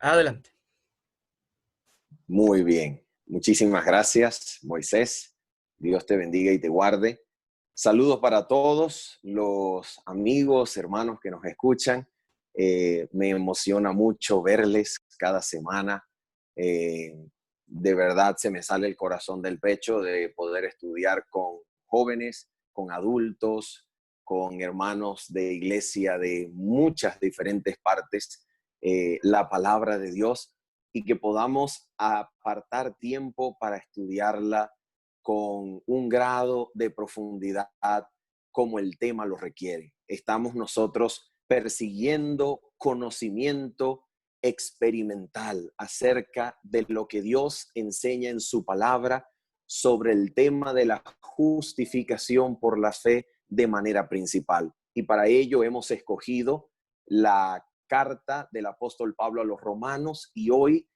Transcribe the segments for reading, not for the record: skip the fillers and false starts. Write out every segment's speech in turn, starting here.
Adelante. Muy bien. Muchísimas gracias, Moisés. Dios te bendiga y te guarde. Saludos para todos los amigos, hermanos que nos escuchan. Me emociona mucho verles cada semana. De verdad se me sale el corazón del pecho de poder estudiar con jóvenes, con adultos, con hermanos de iglesia de muchas diferentes partes, la palabra de Dios, y que podamos apartar tiempo para estudiarla con un grado de profundidad como el tema lo requiere. Estamos nosotros persiguiendo conocimiento experimental acerca de lo que Dios enseña en su palabra sobre el tema de la justificación por la fe de manera principal. Y para ello hemos escogido la carta del apóstol Pablo a los romanos, y hoy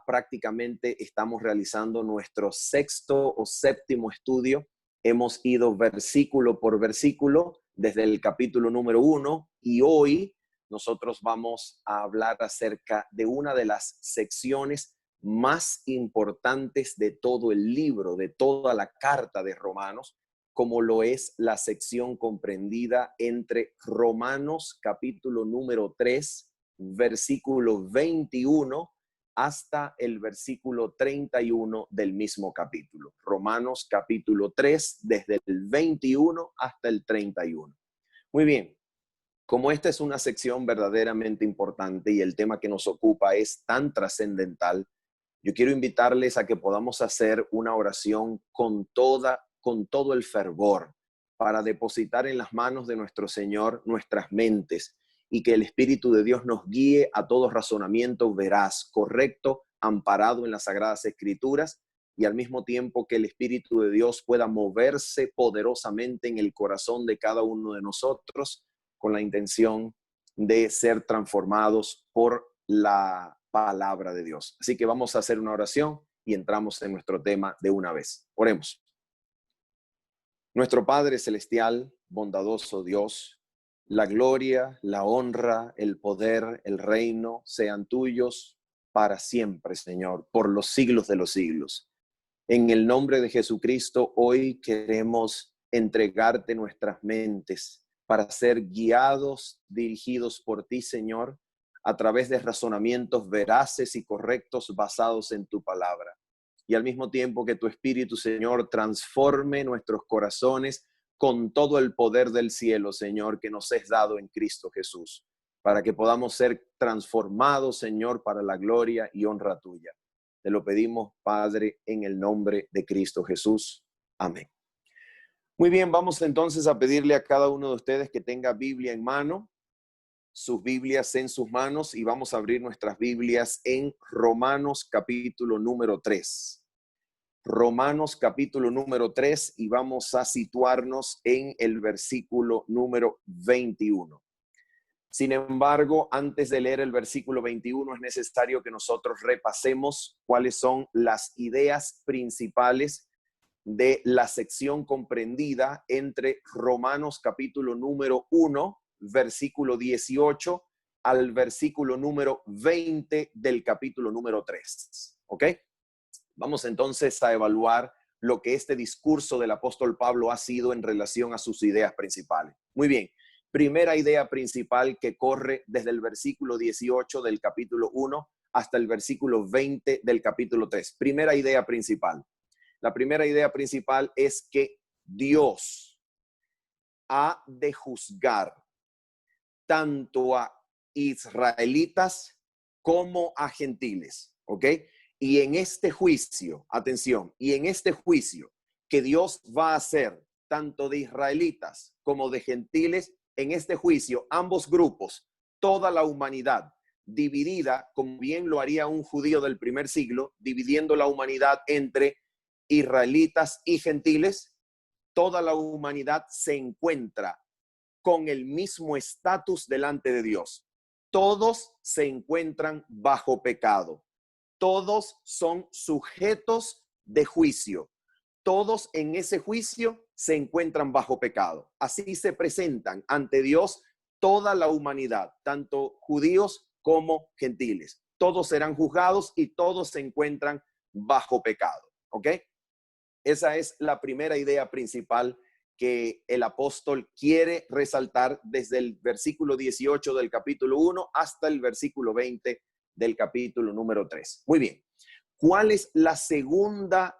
prácticamente estamos realizando nuestro sexto o séptimo estudio. Hemos ido versículo por versículo desde el capítulo número 1, y hoy nosotros vamos a hablar acerca de una de las secciones más importantes de todo el libro, de toda la carta de Romanos, como lo es la sección comprendida entre Romanos capítulo número 3, versículo 21, hasta el versículo 31 del mismo capítulo. Romanos capítulo 3, desde el 21 hasta el 31. Muy bien, como esta es una sección verdaderamente importante y el tema que nos ocupa es tan trascendental, yo quiero invitarles a que podamos hacer una oración con todo el fervor para depositar en las manos de nuestro Señor nuestras mentes, y que el Espíritu de Dios nos guíe a todo razonamiento veraz, correcto, amparado en las Sagradas Escrituras, y al mismo tiempo que el Espíritu de Dios pueda moverse poderosamente en el corazón de cada uno de nosotros con la intención de ser transformados por la palabra de Dios. Así que vamos a hacer una oración y entramos en nuestro tema de una vez. Oremos. Nuestro Padre Celestial, bondadoso Dios, la gloria, la honra, el poder, el reino sean tuyos para siempre, Señor, por los siglos de los siglos. En el nombre de Jesucristo, hoy queremos entregarte nuestras mentes para ser guiados, dirigidos por ti, Señor, a través de razonamientos veraces y correctos basados en tu palabra. Y al mismo tiempo que tu Espíritu, Señor, transforme nuestros corazones con todo el poder del cielo, Señor, que nos es dado en Cristo Jesús, para que podamos ser transformados, Señor, para la gloria y honra tuya. Te lo pedimos, Padre, en el nombre de Cristo Jesús. Amén. Muy bien, vamos entonces a pedirle a cada uno de ustedes que tenga Biblia en mano, sus Biblias en sus manos, y vamos a abrir nuestras Biblias en Romanos capítulo número 3. Romanos capítulo número 3, y vamos a situarnos en el versículo número 21. Sin embargo, antes de leer el versículo 21, es necesario que nosotros repasemos cuáles son las ideas principales de la sección comprendida entre Romanos capítulo número 1, versículo 18, al versículo número 20 del capítulo número 3. ¿Ok? Vamos entonces a evaluar lo que este discurso del apóstol Pablo ha sido en relación a sus ideas principales. Muy bien. Primera idea principal que corre desde el versículo 18 del capítulo 1 hasta el versículo 20 del capítulo 3. Primera idea principal. La primera idea principal es que Dios ha de juzgar tanto a israelitas como a gentiles, ¿ok? Y en este juicio, atención, y en este juicio que Dios va a hacer tanto de israelitas como de gentiles, en este juicio, ambos grupos, toda la humanidad, dividida, como bien lo haría un judío del primer siglo, dividiendo la humanidad entre israelitas y gentiles, toda la humanidad se encuentra con el mismo estatus delante de Dios. Todos se encuentran bajo pecado. Todos son sujetos de juicio. Todos en ese juicio se encuentran bajo pecado. Así se presentan ante Dios toda la humanidad, tanto judíos como gentiles. todos serán juzgados y todos se encuentran bajo pecado. ¿Ok? Esa es la primera idea principal que el apóstol quiere resaltar desde el versículo 18 del capítulo 1 hasta el versículo 20 del capítulo número 3. Muy bien. ¿Cuál es la segunda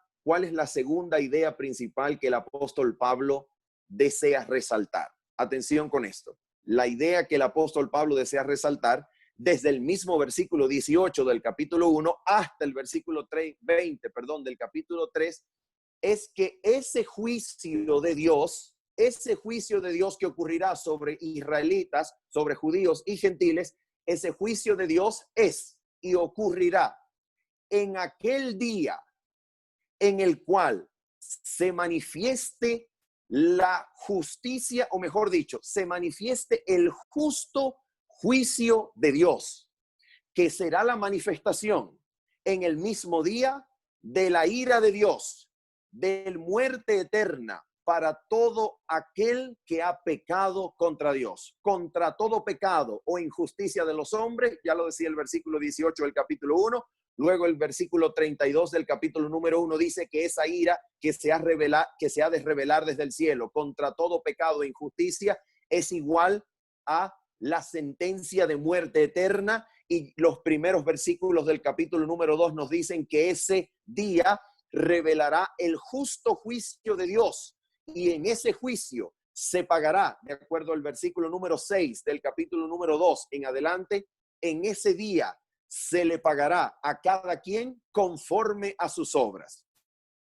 idea principal que el apóstol Pablo desea resaltar? Atención con esto. La idea que el apóstol Pablo desea resaltar desde el mismo versículo 18 del capítulo 1 hasta el versículo 20 del capítulo 3, es que ese juicio de Dios que ocurrirá sobre israelitas, sobre judíos y gentiles, ese juicio de Dios es y ocurrirá en aquel día en el cual se manifieste la justicia, o mejor dicho, se manifieste el justo juicio de Dios, que será la manifestación en el mismo día de la ira de Dios, de muerte eterna para todo aquel que ha pecado contra Dios, contra todo pecado o injusticia de los hombres. Ya lo decía el versículo 18 del capítulo 1. Luego el versículo 32 del capítulo número 1 dice que esa ira que se ha de revelar desde el cielo contra todo pecado e injusticia es igual a la sentencia de muerte eterna. Y los primeros versículos del capítulo número 2 nos dicen que ese día revelará el justo juicio de Dios. Y en ese juicio se pagará, de acuerdo al versículo número 6 del capítulo número 2 en adelante, en ese día se le pagará a cada quien conforme a sus obras.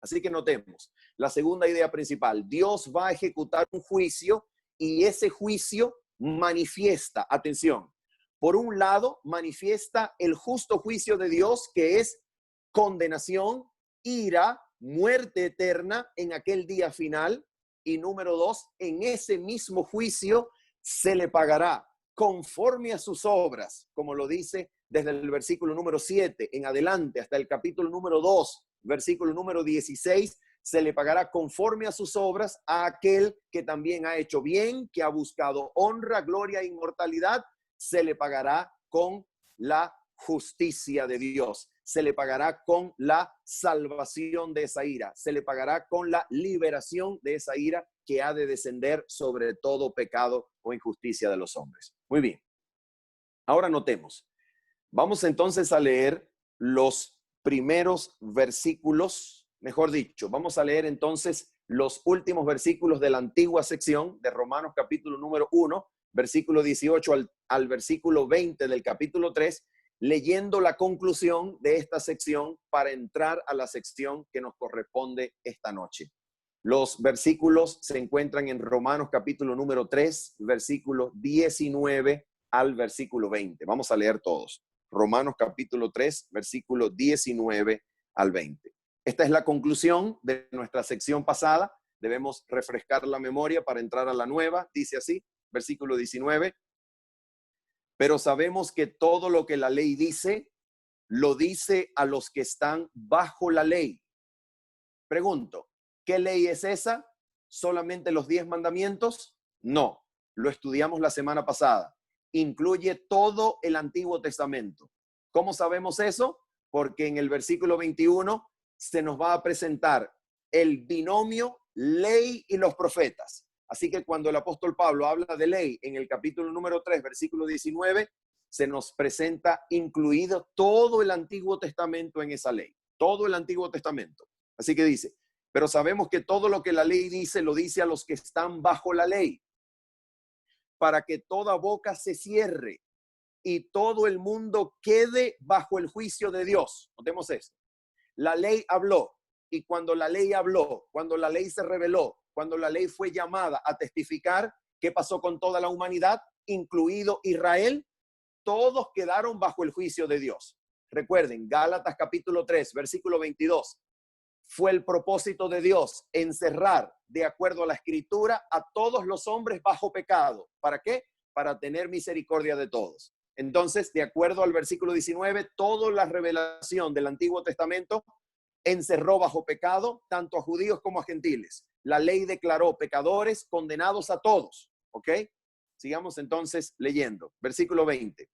Así que notemos, la segunda idea principal, Dios va a ejecutar un juicio y ese juicio manifiesta, atención, por un lado manifiesta el justo juicio de Dios, que es condenación, ira, muerte eterna en aquel día final. Y número 2, en ese mismo juicio se le pagará conforme a sus obras, como lo dice desde el versículo número 7 en adelante hasta el capítulo número 2, versículo número 16, se le pagará conforme a sus obras a aquel que también ha hecho bien, que ha buscado honra, gloria e inmortalidad, se le pagará con la justicia de Dios, se le pagará con la salvación de esa ira, se le pagará con la liberación de esa ira que ha de descender sobre todo pecado o injusticia de los hombres. Muy bien. Ahora notemos. Vamos entonces a leer los primeros versículos, mejor dicho, vamos a leer entonces los últimos versículos de la antigua sección de Romanos capítulo número 1, versículo 18 al versículo 20 del capítulo 3, leyendo la conclusión de esta sección para entrar a la sección que nos corresponde esta noche. Los versículos se encuentran en Romanos capítulo número 3, versículo 19 al versículo 20. Vamos a leer todos. Romanos capítulo 3, versículo 19 al 20. Esta es la conclusión de nuestra sección pasada. Debemos refrescar la memoria para entrar a la nueva. Dice así, versículo 19. Pero sabemos que todo lo que la ley dice, lo dice a los que están bajo la ley. Pregunto, ¿qué ley es esa? ¿Solamente los 10 mandamientos? No, lo estudiamos la semana pasada. Incluye todo el Antiguo Testamento. ¿Cómo sabemos eso? Porque en el versículo 21 se nos va a presentar el binomio ley y los profetas. Así que cuando el apóstol Pablo habla de ley en el capítulo número 3, versículo 19, se nos presenta incluido todo el Antiguo Testamento en esa ley. Todo el Antiguo Testamento. Así que dice, pero sabemos que todo lo que la ley dice, lo dice a los que están bajo la ley, para que toda boca se cierre y todo el mundo quede bajo el juicio de Dios. Notemos esto. La ley habló, y cuando la ley habló, cuando la ley se reveló, cuando la ley fue llamada a testificar, ¿qué pasó con toda la humanidad, incluido Israel? Todos quedaron bajo el juicio de Dios. Recuerden, Gálatas capítulo 3, versículo 22. Fue el propósito de Dios encerrar, de acuerdo a la escritura, a todos los hombres bajo pecado. ¿Para qué? Para tener misericordia de todos. Entonces, de acuerdo al versículo 19, toda la revelación del Antiguo Testamento encerró bajo pecado tanto a judíos como a gentiles. La ley declaró pecadores condenados a todos. ¿Ok? Sigamos entonces leyendo. Versículo 20.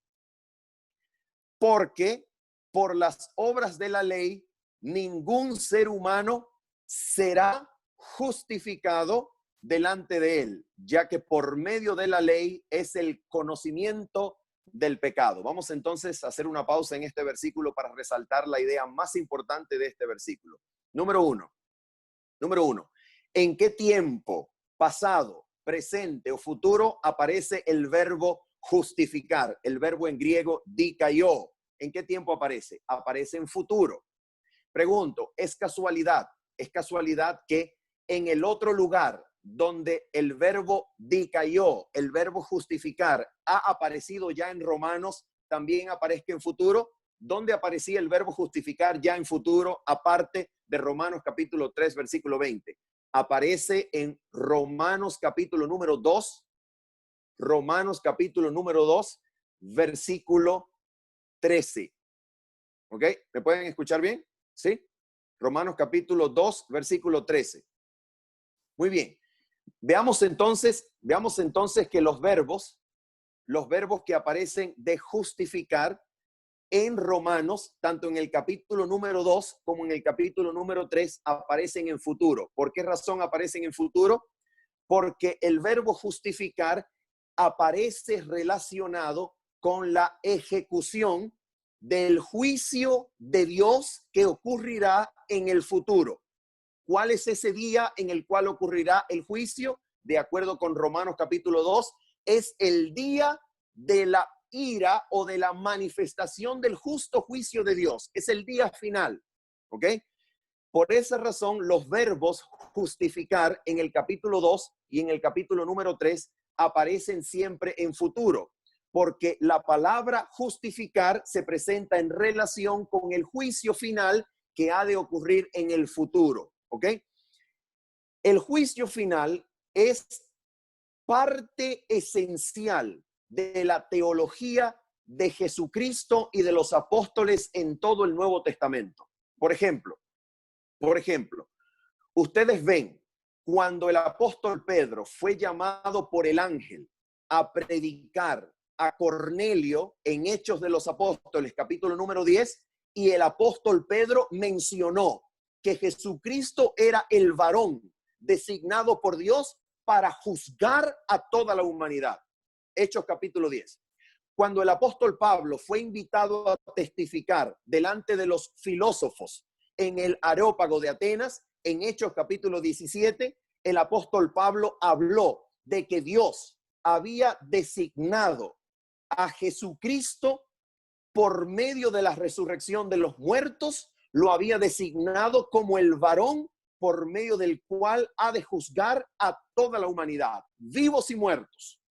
porque por las obras de la ley ningún ser humano será justificado delante de él, ya que por medio de la ley es el conocimiento del pecado. Vamos entonces a hacer una pausa en este versículo para resaltar la idea más importante de este versículo. Número uno, ¿en qué tiempo, pasado, presente o futuro, aparece el verbo justificar? El verbo en griego dikaio. ¿En qué tiempo aparece? Aparece en futuro. Pregunto, ¿es casualidad? ¿Es casualidad que en el otro lugar donde el verbo dikaio, el verbo justificar, ha aparecido ya en Romanos, también aparezca en futuro? ¿Dónde aparecía el verbo justificar ya en futuro, aparte de Romanos capítulo 3, versículo 20? Aparece en Romanos capítulo número 2, versículo 13. ¿Ok? ¿Me pueden escuchar bien? ¿Sí? Romanos capítulo 2, versículo 13. Muy bien. Veamos entonces que los verbos que aparecen de justificar en Romanos, tanto en el capítulo número 2 como en el capítulo número 3, aparecen en futuro. ¿Por qué razón aparecen en futuro? Porque el verbo justificar aparece relacionado con la ejecución del juicio de Dios que ocurrirá en el futuro. ¿Cuál es ese día en el cual ocurrirá el juicio? De acuerdo con Romanos capítulo 2, es el día de la ira o de la manifestación del justo juicio de Dios. Es el día final, ¿ok? Por esa razón, los verbos justificar en el capítulo 2 y en el capítulo número 3 aparecen siempre en futuro, porque la palabra justificar se presenta en relación con el juicio final que ha de ocurrir en el futuro, ¿ok? El juicio final es parte esencial de la teología de Jesucristo y de los apóstoles en todo el Nuevo Testamento. Por ejemplo, ustedes ven cuando el apóstol Pedro fue llamado por el ángel a predicar a Cornelio en Hechos de los Apóstoles, capítulo número 10, y el apóstol Pedro mencionó que Jesucristo era el varón designado por Dios para juzgar a toda la humanidad. Hechos capítulo 10. Cuando el apóstol Pablo fue invitado a testificar delante de los filósofos en el Areópago de Atenas, en Hechos capítulo 17, el apóstol Pablo habló de que Dios había designado a Jesucristo por medio de la resurrección de los muertos, lo había designado como el varón por medio del cual ha de juzgar a toda la humanidad, vivos y muertos.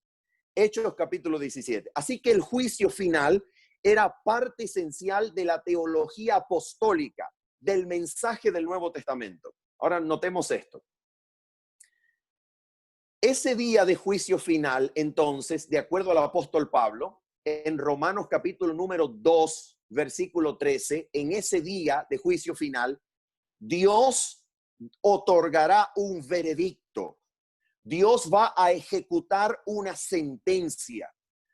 Hechos capítulo 17. Así que el juicio final era parte esencial de la teología apostólica, del mensaje del Nuevo Testamento. Ahora notemos esto. Ese día de juicio final, entonces, de acuerdo al apóstol Pablo, en Romanos capítulo número 2, versículo 13, en ese día de juicio final, Dios otorgará un veredicto. Dios va a ejecutar una sentencia.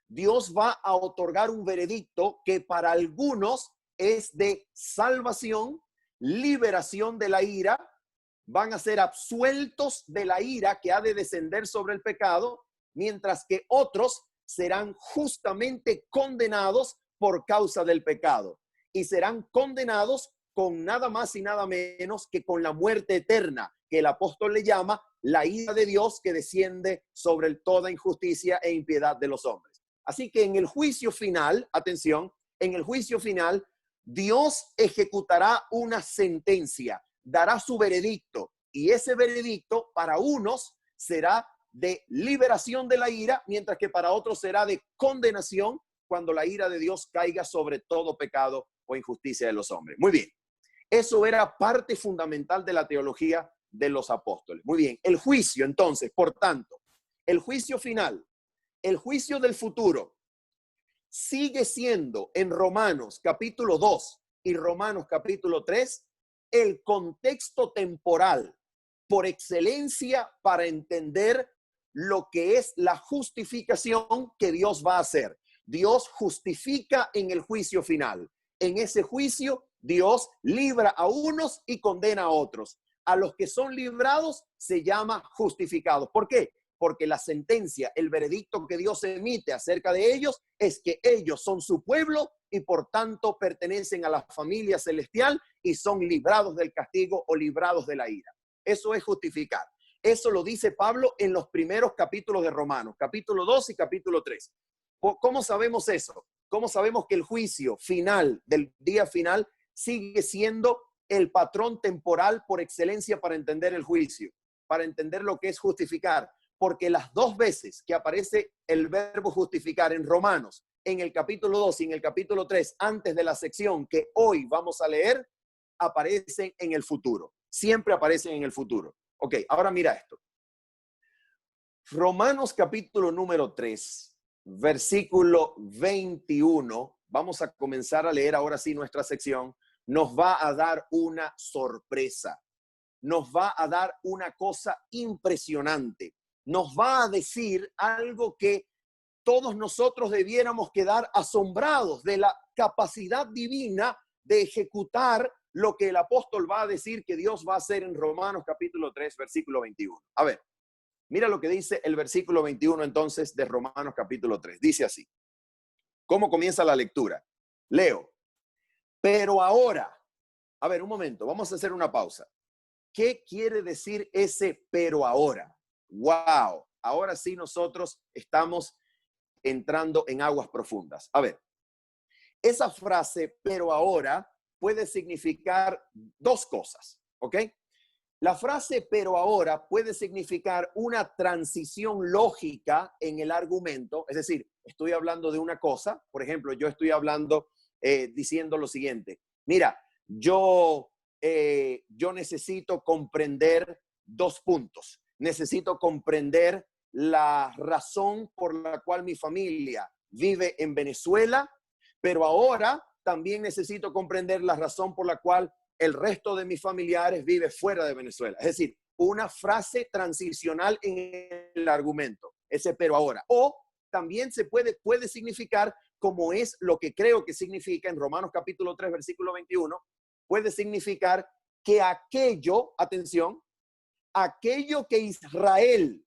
Dios va a otorgar un veredicto que para algunos es de salvación, liberación de la ira, van a ser absueltos de la ira que ha de descender sobre el pecado, mientras que otros serán justamente condenados por causa del pecado y serán condenados con nada más y nada menos que con la muerte eterna, que el apóstol le llama la ira de Dios que desciende sobre toda injusticia e impiedad de los hombres. Así que en el juicio final, atención, en el juicio final, Dios ejecutará una sentencia, dará su veredicto, y ese veredicto para unos será de liberación de la ira, mientras que para otros será de condenación cuando la ira de Dios caiga sobre todo pecado o injusticia de los hombres. Muy bien, eso era parte fundamental de la teología de los apóstoles. Muy bien, el juicio entonces, por tanto, el juicio final, el juicio del futuro, sigue siendo en Romanos capítulo 2 y Romanos capítulo 3 el contexto temporal por excelencia para entender lo que es la justificación que Dios va a hacer. Dios justifica en el juicio final. En ese juicio, Dios libra a unos y condena a otros. A los que son librados se llama justificados. ¿Por qué? Porque la sentencia, el veredicto que Dios emite acerca de ellos es que ellos son su pueblo y por tanto pertenecen a la familia celestial y son librados del castigo o librados de la ira. Eso es justificar. Eso lo dice Pablo en los primeros capítulos de Romanos, capítulo 2 y capítulo 3. ¿Cómo sabemos eso? ¿Cómo sabemos que el juicio final, del día final, sigue siendo el patrón temporal por excelencia para entender el juicio, para entender lo que es justificar? Porque las dos veces que aparece el verbo justificar en Romanos, en el capítulo 2 y en el capítulo 3, antes de la sección que hoy vamos a leer, aparecen en el futuro. Siempre aparecen en el futuro. Ok, ahora mira esto. Romanos capítulo número 3, versículo 21, vamos a comenzar a leer ahora sí nuestra sección, nos va a dar una sorpresa, nos va a dar una cosa impresionante, nos va a decir algo que todos nosotros debiéramos quedar asombrados de la capacidad divina de ejecutar lo que el apóstol va a decir que Dios va a hacer en Romanos capítulo 3, versículo 21. A ver, mira lo que dice el versículo 21 entonces de Romanos capítulo 3. Dice así. ¿Cómo comienza la lectura? Leo. Pero ahora, a ver, un momento, vamos a hacer una pausa. ¿Qué quiere decir ese pero ahora? ¡Wow! Ahora sí nosotros estamos entrando en aguas profundas. A ver, esa frase, pero ahora, puede significar dos cosas, ¿ok? La frase pero ahora puede significar una transición lógica en el argumento, es decir, estoy hablando de una cosa, por ejemplo, yo estoy hablando diciendo lo siguiente, mira, yo necesito comprender dos puntos, necesito comprender la razón por la cual mi familia vive en Venezuela, pero ahora también necesito comprender la razón por la cual el resto de mis familiares vive fuera de Venezuela. Es decir, una frase transicional en el argumento, ese pero ahora. O también se puede significar, como es lo que creo que significa en Romanos capítulo 3, versículo 21, puede significar que aquello, atención, aquello que Israel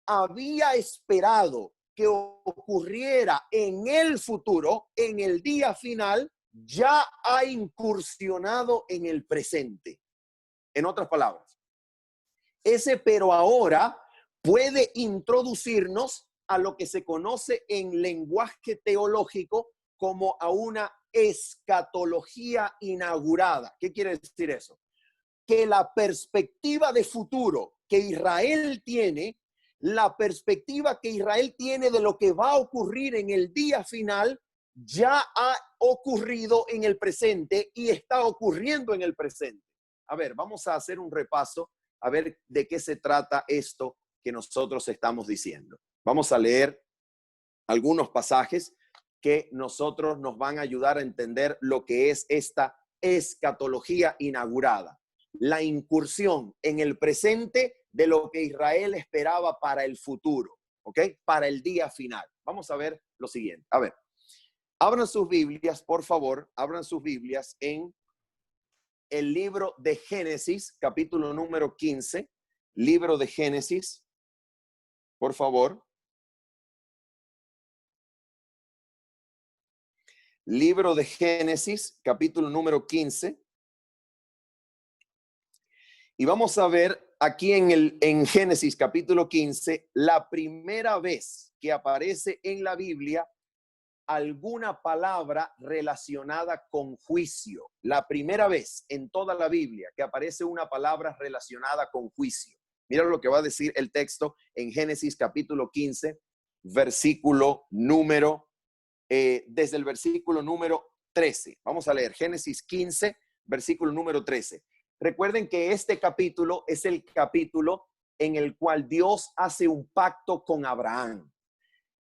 había esperado que ocurriera en el futuro, en el día final, ya ha incursionado en el presente. En otras palabras, ese pero ahora puede introducirnos a lo que se conoce en lenguaje teológico como a una escatología inaugurada. ¿Qué quiere decir eso? Que la perspectiva de futuro que Israel tiene, la perspectiva que Israel tiene de lo que va a ocurrir en el día final, ya ha ocurrido en el presente y está ocurriendo en el presente. A ver, vamos a hacer un repaso, a ver de qué se trata esto que nosotros estamos diciendo. Vamos a leer algunos pasajes que nosotros nos van a ayudar a entender lo que es esta escatología inaugurada. La incursión en el presente de lo que Israel esperaba para el futuro, ¿ok? Para el día final. Vamos a ver lo siguiente. A ver, abran sus Biblias, por favor, abran sus Biblias en el libro de Génesis, capítulo número 15. Libro de Génesis, por favor. Libro de Génesis, capítulo número 15. Y vamos a ver aquí en Génesis capítulo 15, la primera vez que aparece en la Biblia alguna palabra relacionada con juicio. La primera vez en toda la Biblia que aparece una palabra relacionada con juicio. Mira lo que va a decir el texto en Génesis capítulo 15, versículo número, desde el versículo número 13. Vamos a leer Génesis 15, versículo número 13. Recuerden que este capítulo es el capítulo en el cual Dios hace un pacto con Abraham.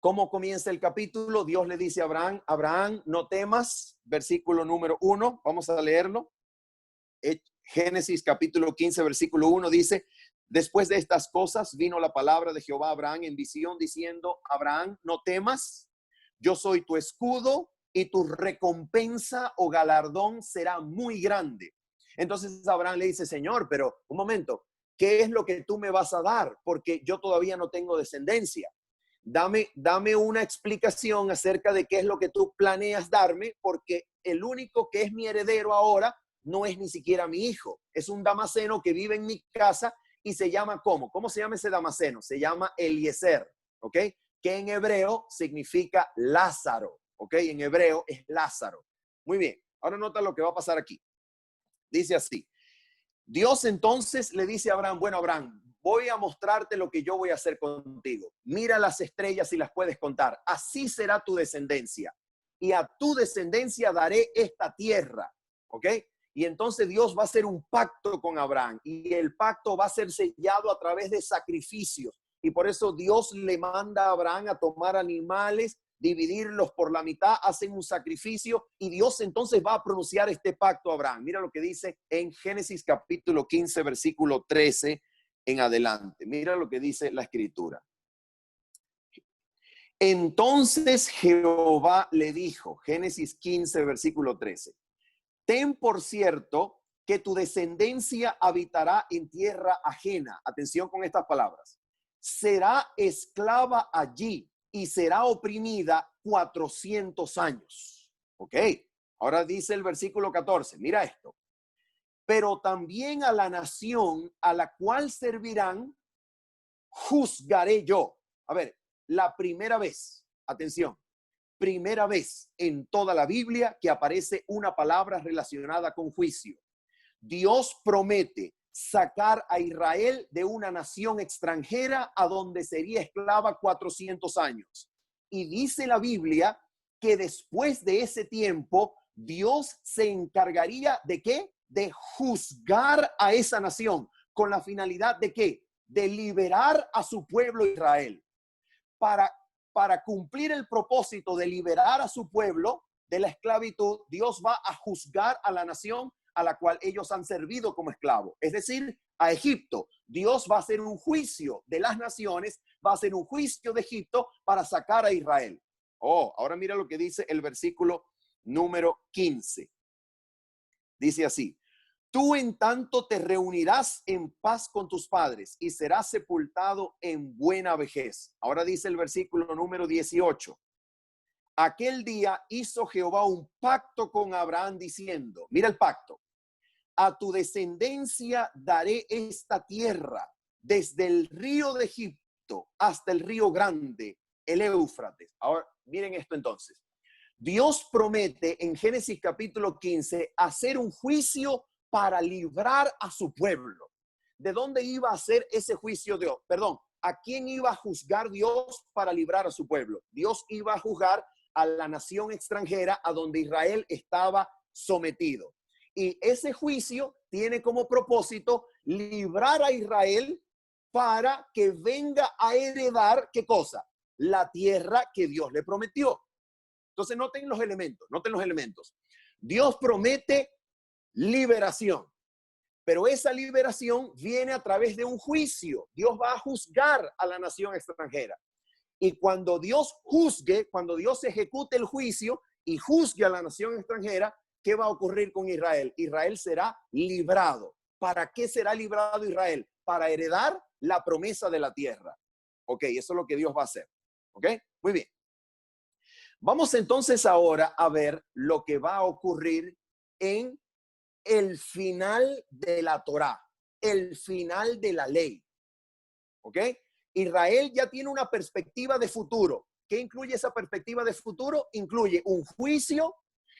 ¿Cómo comienza el capítulo? Dios le dice a Abraham, Abraham, no temas, versículo número 1, vamos a leerlo. Génesis capítulo 15, versículo 1 dice, después de estas cosas vino la palabra de Jehová a Abraham en visión diciendo, Abraham, no temas, Yo soy tu escudo y tu recompensa o galardón será muy grande. Entonces Abraham le dice, Señor, pero un momento, ¿qué es lo que tú me vas a dar? Porque yo todavía no tengo descendencia. Dame una explicación acerca de qué es lo que tú planeas darme, porque el único que es mi heredero ahora no es ni siquiera mi hijo. Es un damaseno que vive en mi casa y se llama ¿cómo? ¿Cómo se llama ese damaseno? Se llama Eliezer, ¿ok? Que en hebreo significa Lázaro, ¿ok? En hebreo es Lázaro. Muy bien, ahora nota lo que va a pasar aquí. Dice así, Dios entonces le dice a Abraham, bueno, Abraham, voy a mostrarte lo que yo voy a hacer contigo. Mira las estrellas si las puedes contar. Así será tu descendencia. Y a tu descendencia daré esta tierra, ¿ok? Y entonces Dios va a hacer un pacto con Abraham y el pacto va a ser sellado a través de sacrificios. Y por eso Dios le manda a Abraham a tomar animales, dividirlos por la mitad, hacen un sacrificio y Dios entonces va a pronunciar este pacto a Abraham. Mira lo que dice en Génesis capítulo 15, versículo 13 en adelante. Mira lo que dice la escritura. Entonces Jehová le dijo, Génesis 15, versículo 13. Ten por cierto que tu descendencia habitará en tierra ajena. Atención con estas palabras. Será esclava allí y será oprimida 400 años. Ok, ahora dice el versículo 14. Mira esto. Pero también a la nación a la cual servirán, juzgaré yo. A ver, la primera vez, atención. Primera vez en toda la Biblia que aparece una palabra relacionada con juicio. Dios promete sacar a Israel de una nación extranjera a donde sería esclava 400 años. Y dice la Biblia que después de ese tiempo, Dios se encargaría de ¿qué? De juzgar a esa nación con la finalidad de ¿qué? De liberar a su pueblo Israel. Para cumplir el propósito de liberar a su pueblo de la esclavitud, Dios va a juzgar a la nación a la cual ellos han servido como esclavos, es decir, a Egipto. Dios va a hacer un juicio de las naciones, va a hacer un juicio de Egipto para sacar a Israel. Oh, ahora mira lo que dice el versículo número 15. Dice así, tú en tanto te reunirás en paz con tus padres y serás sepultado en buena vejez. Ahora dice el versículo número 18. Aquel día hizo Jehová un pacto con Abraham diciendo, mira el pacto, a tu descendencia daré esta tierra desde el río de Egipto hasta el río grande, el Éufrates. Ahora miren esto entonces. Dios promete en Génesis capítulo 15 hacer un juicio para librar a su pueblo. ¿De dónde iba a hacer ese juicio Dios? Perdón, ¿a quién iba a juzgar Dios para librar a su pueblo? Dios iba a juzgar a la nación extranjera a donde Israel estaba sometido. Y ese juicio tiene como propósito librar a Israel para que venga a heredar, ¿qué cosa? La tierra que Dios le prometió. Entonces noten los elementos. Dios promete liberación, pero esa liberación viene a través de un juicio. Dios va a juzgar a la nación extranjera. Y cuando Dios juzgue, cuando Dios ejecute el juicio y juzgue a la nación extranjera, ¿qué va a ocurrir con Israel? Israel será librado. ¿Para qué será librado Israel? Para heredar la promesa de la tierra. Ok, eso es lo que Dios va a hacer. Ok, muy bien. Vamos entonces ahora a ver lo que va a ocurrir en el final de la Torá, el final de la ley. ¿Ok? Israel ya tiene una perspectiva de futuro. ¿Qué incluye esa perspectiva de futuro? Incluye un juicio,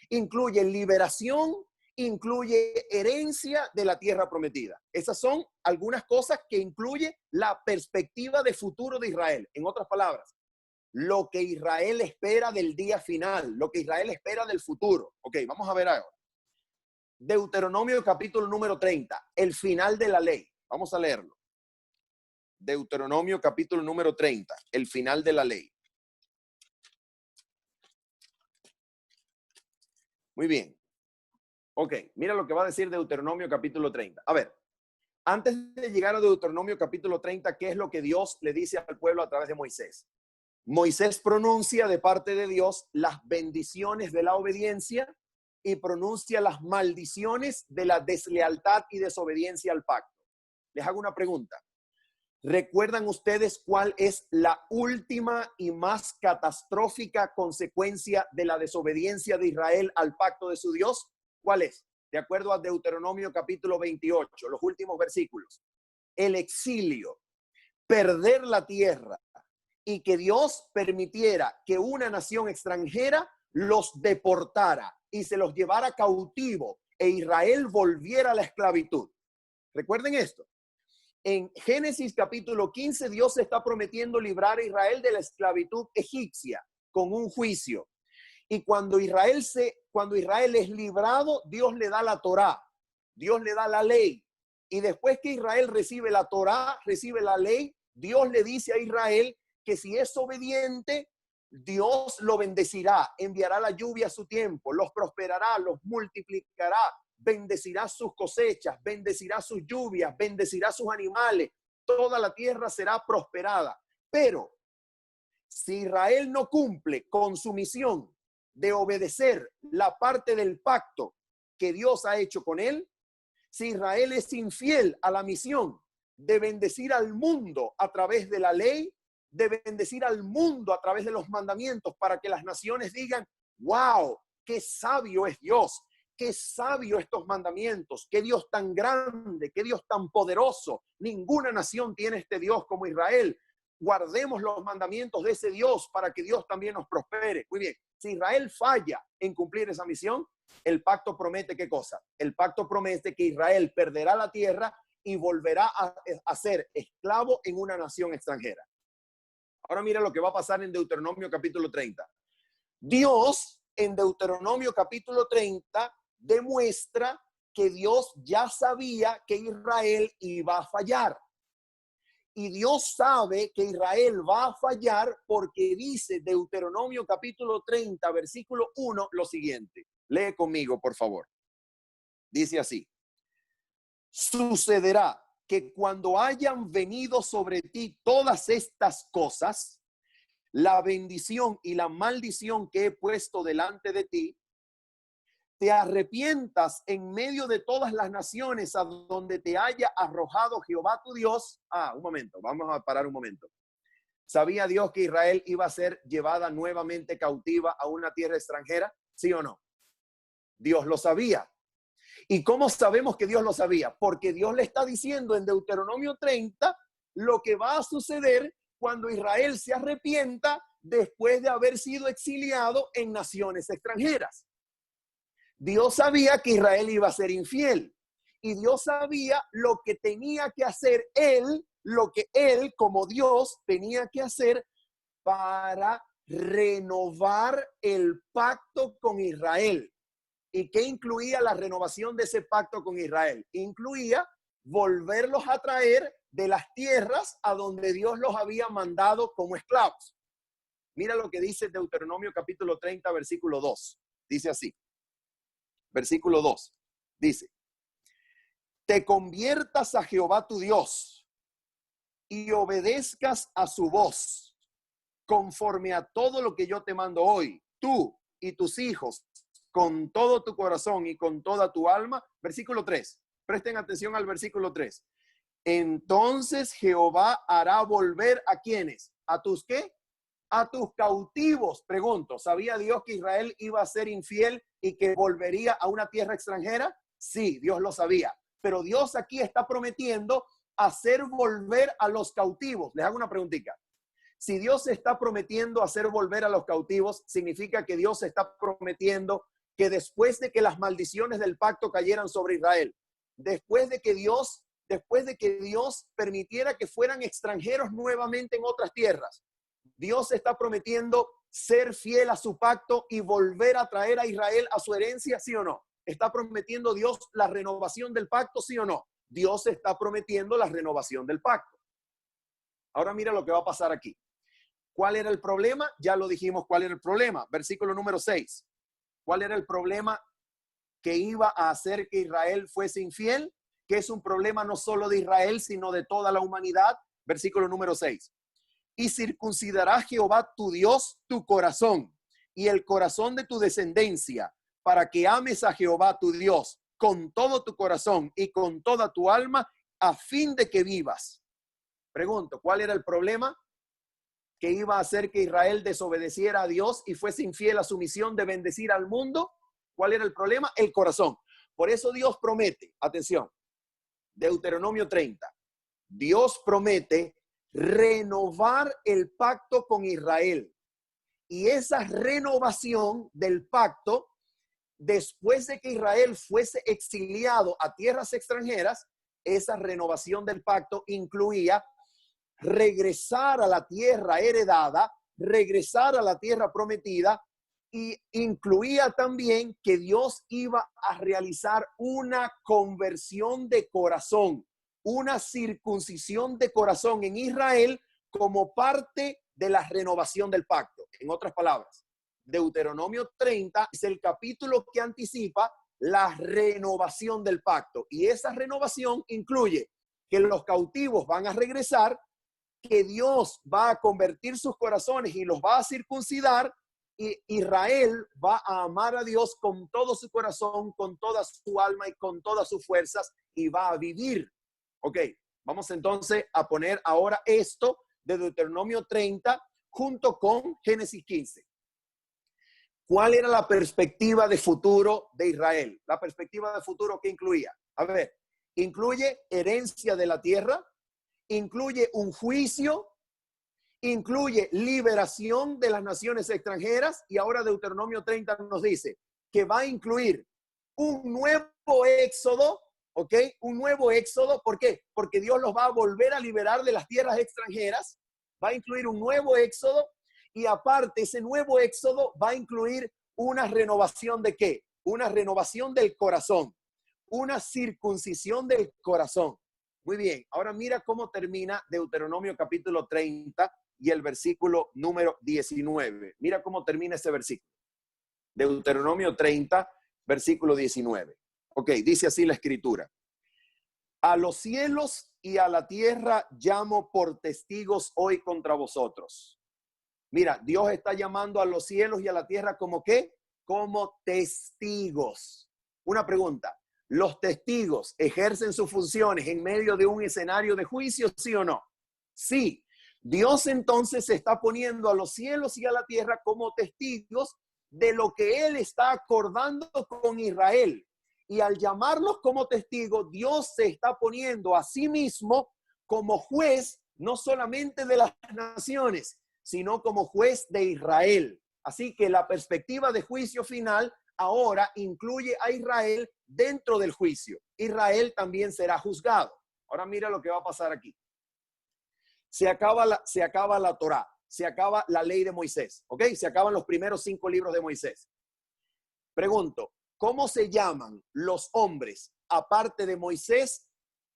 incluye liberación, incluye herencia de la tierra prometida. Esas son algunas cosas que incluye la perspectiva de futuro de Israel. En otras palabras, lo que Israel espera del día final, lo que Israel espera del futuro. Ok, vamos a ver ahora. Deuteronomio capítulo número 30, el final de la ley. Vamos a leerlo. Deuteronomio capítulo número 30, el final de la ley. Muy bien. Ok, mira lo que va a decir Deuteronomio capítulo 30. A ver, antes de llegar a Deuteronomio capítulo 30, ¿qué es lo que Dios le dice al pueblo a través de Moisés? Moisés pronuncia de parte de Dios las bendiciones de la obediencia y pronuncia las maldiciones de la deslealtad y desobediencia al pacto. Les hago una pregunta. ¿Recuerdan ustedes cuál es la última y más catastrófica consecuencia de la desobediencia de Israel al pacto de su Dios? ¿Cuál es? De acuerdo a Deuteronomio capítulo 28, los últimos versículos. El exilio, perder la tierra y que Dios permitiera que una nación extranjera los deportara y se los llevara cautivo e Israel volviera a la esclavitud. Recuerden esto. En Génesis capítulo 15, Dios está prometiendo librar a Israel de la esclavitud egipcia con un juicio. Y cuando Israel es librado, Dios le da la Torá, Dios le da la ley. Y después que Israel recibe la Torá, recibe la ley, Dios le dice a Israel que si es obediente, Dios lo bendecirá, enviará la lluvia a su tiempo, los prosperará, los multiplicará, bendecirá sus cosechas, bendecirá sus lluvias, bendecirá sus animales. Toda la tierra será prosperada. Pero si Israel no cumple con su misión de obedecer la parte del pacto que Dios ha hecho con él, si Israel es infiel a la misión de bendecir al mundo a través de la ley, de bendecir al mundo a través de los mandamientos para que las naciones digan, wow, qué sabio es Dios, qué sabio estos mandamientos, qué Dios tan grande, qué Dios tan poderoso. Ninguna nación tiene este Dios como Israel. Guardemos los mandamientos de ese Dios para que Dios también nos prospere. Muy bien, si Israel falla en cumplir esa misión, el pacto promete ¿qué cosa? El pacto promete que Israel perderá la tierra y volverá a ser esclavo en una nación extranjera. Ahora mira lo que va a pasar en Deuteronomio capítulo 30. Dios en Deuteronomio capítulo 30 demuestra que Dios ya sabía que Israel iba a fallar. Y Dios sabe que Israel va a fallar porque dice Deuteronomio capítulo 30, versículo 1, lo siguiente. Lee conmigo, por favor. Dice así. Sucederá que cuando hayan venido sobre ti todas estas cosas, la bendición y la maldición que he puesto delante de ti, te arrepientas en medio de todas las naciones a donde te haya arrojado Jehová tu Dios. Un momento, vamos a parar un momento. ¿Sabía Dios que Israel iba a ser llevada nuevamente cautiva a una tierra extranjera? ¿Sí o no? Dios lo sabía. ¿Y cómo sabemos que Dios lo sabía? Porque Dios le está diciendo en Deuteronomio 30 lo que va a suceder cuando Israel se arrepienta después de haber sido exiliado en naciones extranjeras. Dios sabía que Israel iba a ser infiel y Dios sabía lo que tenía que hacer él, lo que él como Dios tenía que hacer para renovar el pacto con Israel. ¿Y qué incluía la renovación de ese pacto con Israel? Incluía volverlos a traer de las tierras a donde Dios los había mandado como esclavos. Mira lo que dice Deuteronomio capítulo 30, versículo 2. Dice así. Versículo 2. Dice, te conviertas a Jehová tu Dios y obedezcas a su voz, conforme a todo lo que yo te mando hoy, tú y tus hijos, con todo tu corazón y con toda tu alma. Versículo 3. Presten atención al versículo 3. Entonces Jehová hará volver a ¿quiénes? ¿A tus qué? A tus cautivos. Pregunto, ¿sabía Dios que Israel iba a ser infiel y que volvería a una tierra extranjera? Sí, Dios lo sabía. Pero Dios aquí está prometiendo hacer volver a los cautivos. Les hago una preguntita. Si Dios está prometiendo hacer volver a los cautivos, significa que Dios está prometiendo que después de que las maldiciones del pacto cayeran sobre Israel, después de que Dios permitiera que fueran extranjeros nuevamente en otras tierras, Dios está prometiendo ser fiel a su pacto y volver a traer a Israel a su herencia, ¿sí o no? ¿Está prometiendo Dios la renovación del pacto, sí o no? Dios está prometiendo la renovación del pacto. Ahora mira lo que va a pasar aquí. ¿Cuál era el problema? Ya lo dijimos, ¿cuál era el problema? Versículo número 6. ¿Cuál era el problema que iba a hacer que Israel fuese infiel? Que es un problema no solo de Israel, sino de toda la humanidad. Versículo número 6. y circuncidará Jehová tu Dios tu corazón y el corazón de tu descendencia, para que ames a Jehová tu Dios con todo tu corazón y con toda tu alma, a fin de que vivas. Pregunto, ¿cuál era el problema? Que iba a hacer que Israel desobedeciera a Dios y fuese infiel a su misión de bendecir al mundo. ¿Cuál era el problema? El corazón. Por eso Dios promete, atención, Deuteronomio 30, Dios promete renovar el pacto con Israel. Y esa renovación del pacto, después de que Israel fuese exiliado a tierras extranjeras, esa renovación del pacto incluía regresar a la tierra heredada, regresar a la tierra prometida, y incluía también que Dios iba a realizar una conversión de corazón, una circuncisión de corazón en Israel como parte de la renovación del pacto. En otras palabras, Deuteronomio 30 es el capítulo que anticipa la renovación del pacto, y esa renovación incluye que los cautivos van a regresar, que Dios va a convertir sus corazones y los va a circuncidar, y Israel va a amar a Dios con todo su corazón, con toda su alma y con todas sus fuerzas, y va a vivir. Ok, vamos entonces a poner ahora esto de Deuteronomio 30 junto con Génesis 15. ¿Cuál era la perspectiva de futuro de Israel? La perspectiva de futuro que incluía, a ver, incluye herencia de la tierra, incluye un juicio, incluye liberación de las naciones extranjeras, y ahora Deuteronomio 30 nos dice que va a incluir un nuevo éxodo, ¿ok? Un nuevo éxodo, ¿por qué? Porque Dios los va a volver a liberar de las tierras extranjeras, va a incluir un nuevo éxodo, y aparte ese nuevo éxodo va a incluir una renovación ¿de qué? Una renovación del corazón, una circuncisión del corazón. Muy bien, ahora mira cómo termina Deuteronomio capítulo 30 y el versículo número 19. Mira cómo termina ese versículo. Deuteronomio 30, versículo 19. Ok, dice así la escritura. A los cielos y a la tierra llamo por testigos hoy contra vosotros. Mira, Dios está llamando a los cielos y a la tierra ¿como qué? Como testigos. Una pregunta. ¿Los testigos ejercen sus funciones en medio de un escenario de juicio, sí o no? Sí. Dios entonces está poniendo a los cielos y a la tierra como testigos de lo que Él está acordando con Israel. Y al llamarlos como testigos, Dios se está poniendo a sí mismo como juez, no solamente de las naciones, sino como juez de Israel. Así que la perspectiva de juicio final ahora incluye a Israel dentro del juicio. Israel también será juzgado. Ahora mira lo que va a pasar aquí. Se acaba la Torá, se acaba la ley de Moisés, ¿ok? Se acaban los primeros 5 libros de Moisés. Pregunto, ¿cómo se llaman los hombres, aparte de Moisés,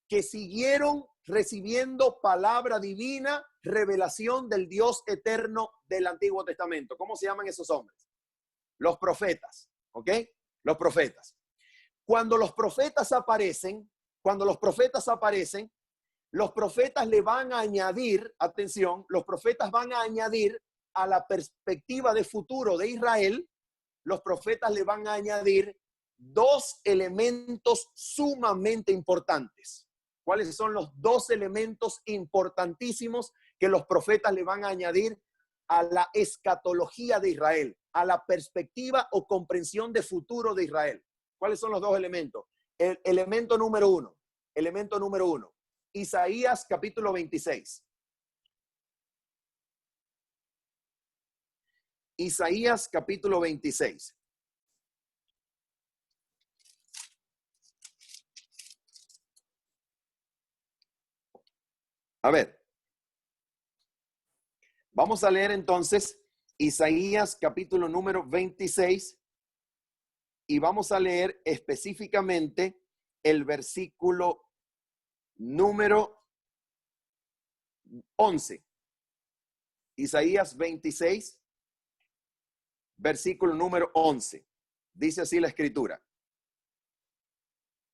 que siguieron recibiendo palabra divina, revelación del Dios eterno del Antiguo Testamento? ¿Cómo se llaman esos hombres? Los profetas, ¿ok? Los profetas. Cuando los profetas aparecen, los profetas le van a añadir, atención, los profetas van a añadir a la perspectiva de futuro de Israel, los profetas le van a añadir 2 elementos sumamente importantes. ¿Cuáles son los 2 elementos importantísimos que los profetas le van a añadir a la escatología de Israel, a la perspectiva o comprensión de futuro de Israel? ¿Cuáles son los 2 elementos? El elemento número uno, Isaías capítulo 26. Isaías capítulo 26. A ver, vamos a leer entonces Isaías capítulo número 26 y vamos a leer específicamente el versículo número 11. Isaías 26, versículo número 11. Dice así la escritura.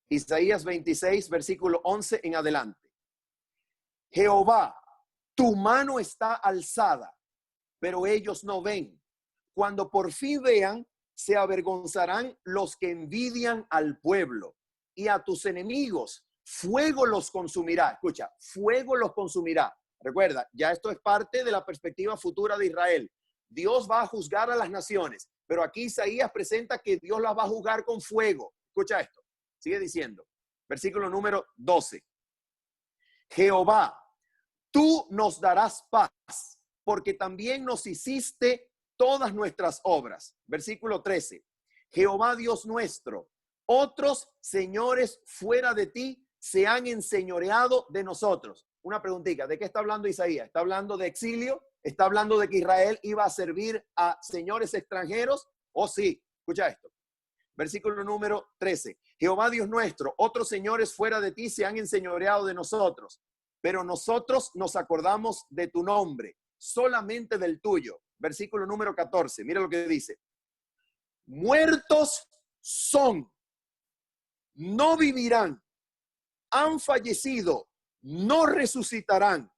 Isaías 26, versículo 11 en adelante. Jehová, Tu mano está alzada, pero ellos no ven. Cuando por fin vean, se avergonzarán los que envidian al pueblo, y a tus enemigos fuego los consumirá. Escucha, fuego los consumirá. Recuerda, ya esto es parte de la perspectiva futura de Israel. Dios va a juzgar a las naciones, pero aquí Isaías presenta que Dios las va a juzgar con fuego. Escucha esto, sigue diciendo, versículo número 12. Jehová, tú nos darás paz, porque también nos hiciste todas nuestras obras. Versículo 13. Jehová Dios nuestro, otros señores fuera de ti se han enseñoreado de nosotros. Una preguntita, ¿de qué está hablando Isaías? ¿Está hablando de exilio? ¿Está hablando de que Israel iba a servir a señores extranjeros? ¿O sí? Escucha esto. Versículo número 13. Jehová Dios nuestro, otros señores fuera de ti se han enseñoreado de nosotros, pero nosotros nos acordamos de tu nombre, solamente del tuyo. Versículo número 14. Mira lo que dice. Muertos son, no vivirán, han fallecido, no resucitarán,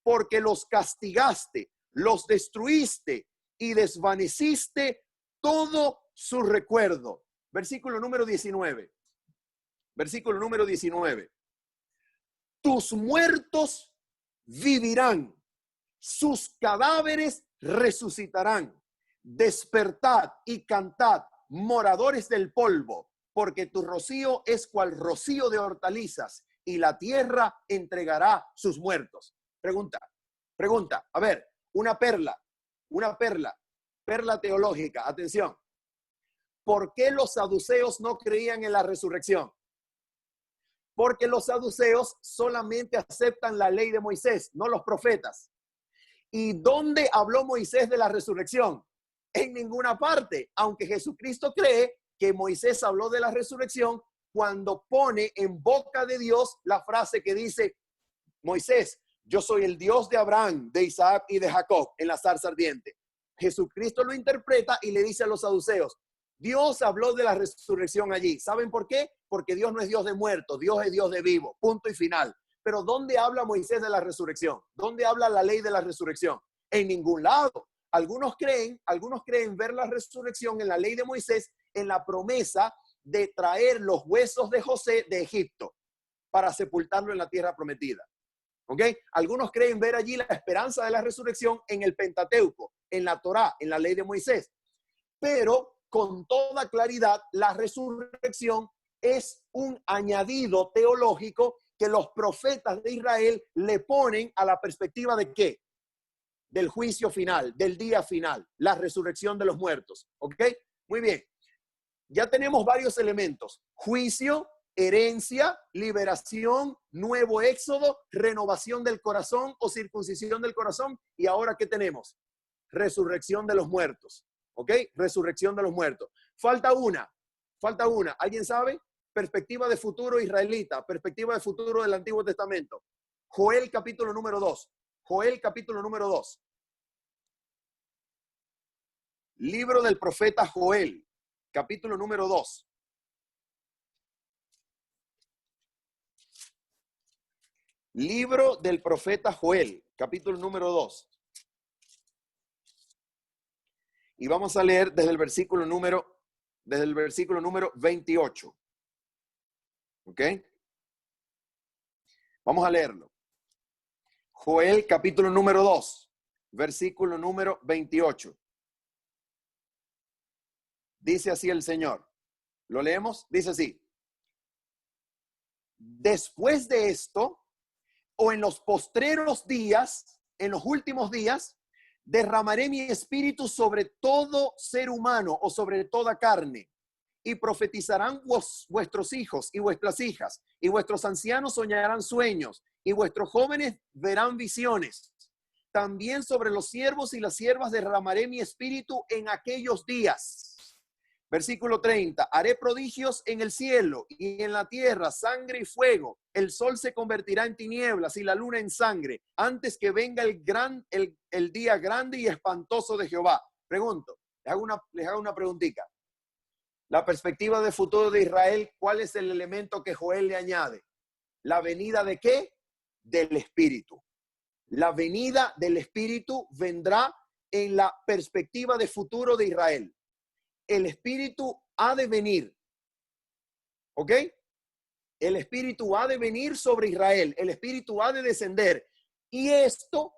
porque los castigaste, los destruiste y desvaneciste todo su recuerdo. Versículo número 19. Versículo número 19. Tus muertos vivirán, sus cadáveres resucitarán. Despertad y cantad, moradores del polvo, porque tu rocío es cual rocío de hortalizas, y la tierra entregará sus muertos. Pregunta, a ver, una perla teológica, atención. ¿Por qué los saduceos no creían en la resurrección? Porque los saduceos solamente aceptan la ley de Moisés, no los profetas. ¿Y dónde habló Moisés de la resurrección? En ninguna parte, aunque Jesucristo cree que Moisés habló de la resurrección cuando pone en boca de Dios la frase que dice, Moisés, yo soy el Dios de Abraham, de Isaac y de Jacob, en la zarza ardiente. Jesucristo lo interpreta y le dice a los saduceos, Dios habló de la resurrección allí. ¿Saben por qué? Porque Dios no es Dios de muertos, Dios es Dios de vivos, punto y final. Pero ¿dónde habla Moisés de la resurrección? ¿Dónde habla la ley de la resurrección? En ningún lado. Algunos creen ver la resurrección en la ley de Moisés, en la promesa de traer los huesos de José de Egipto para sepultarlo en la tierra prometida. ¿Ok? Algunos creen ver allí la esperanza de la resurrección en el Pentateuco, en la Torá, en la ley de Moisés. Pero con toda claridad, la resurrección es un añadido teológico que los profetas de Israel le ponen a la perspectiva de ¿qué? Del juicio final, del día final, la resurrección de los muertos. ¿Ok? Muy bien. Ya tenemos varios elementos. Juicio, herencia, liberación, nuevo éxodo, renovación del corazón o circuncisión del corazón. Y ahora, ¿qué tenemos? Resurrección de los muertos. ¿Ok? Resurrección de los muertos. Falta una. ¿Alguien sabe? Perspectiva de futuro israelita, perspectiva de futuro del Antiguo Testamento. Joel capítulo número 2. Joel capítulo número 2. Libro del profeta Joel, capítulo número 2. Libro del profeta Joel, capítulo número 2. Y vamos a leer desde el versículo número 28. ¿Ok? Vamos a leerlo. Joel, capítulo número 2, versículo número 28. Dice así el Señor. ¿Lo leemos? Dice así. Después de esto, o en los postreros días, en los últimos días, derramaré mi espíritu sobre todo ser humano o sobre toda carne, y profetizarán vuestros hijos y vuestras hijas, y vuestros ancianos soñarán sueños, y vuestros jóvenes verán visiones. También sobre los siervos y las siervas derramaré mi espíritu en aquellos días. Versículo 30. Haré prodigios en el cielo y en la tierra, sangre y fuego. El sol se convertirá en tinieblas y la luna en sangre, antes que venga el día grande y espantoso de Jehová. Pregunto, les hago una preguntita. La perspectiva de futuro de Israel, ¿cuál es el elemento que Joel le añade? ¿La venida de qué? Del Espíritu. La venida del Espíritu vendrá en la perspectiva de futuro de Israel. El Espíritu ha de venir. ¿Ok? El Espíritu ha de venir sobre Israel. El Espíritu ha de descender. Y esto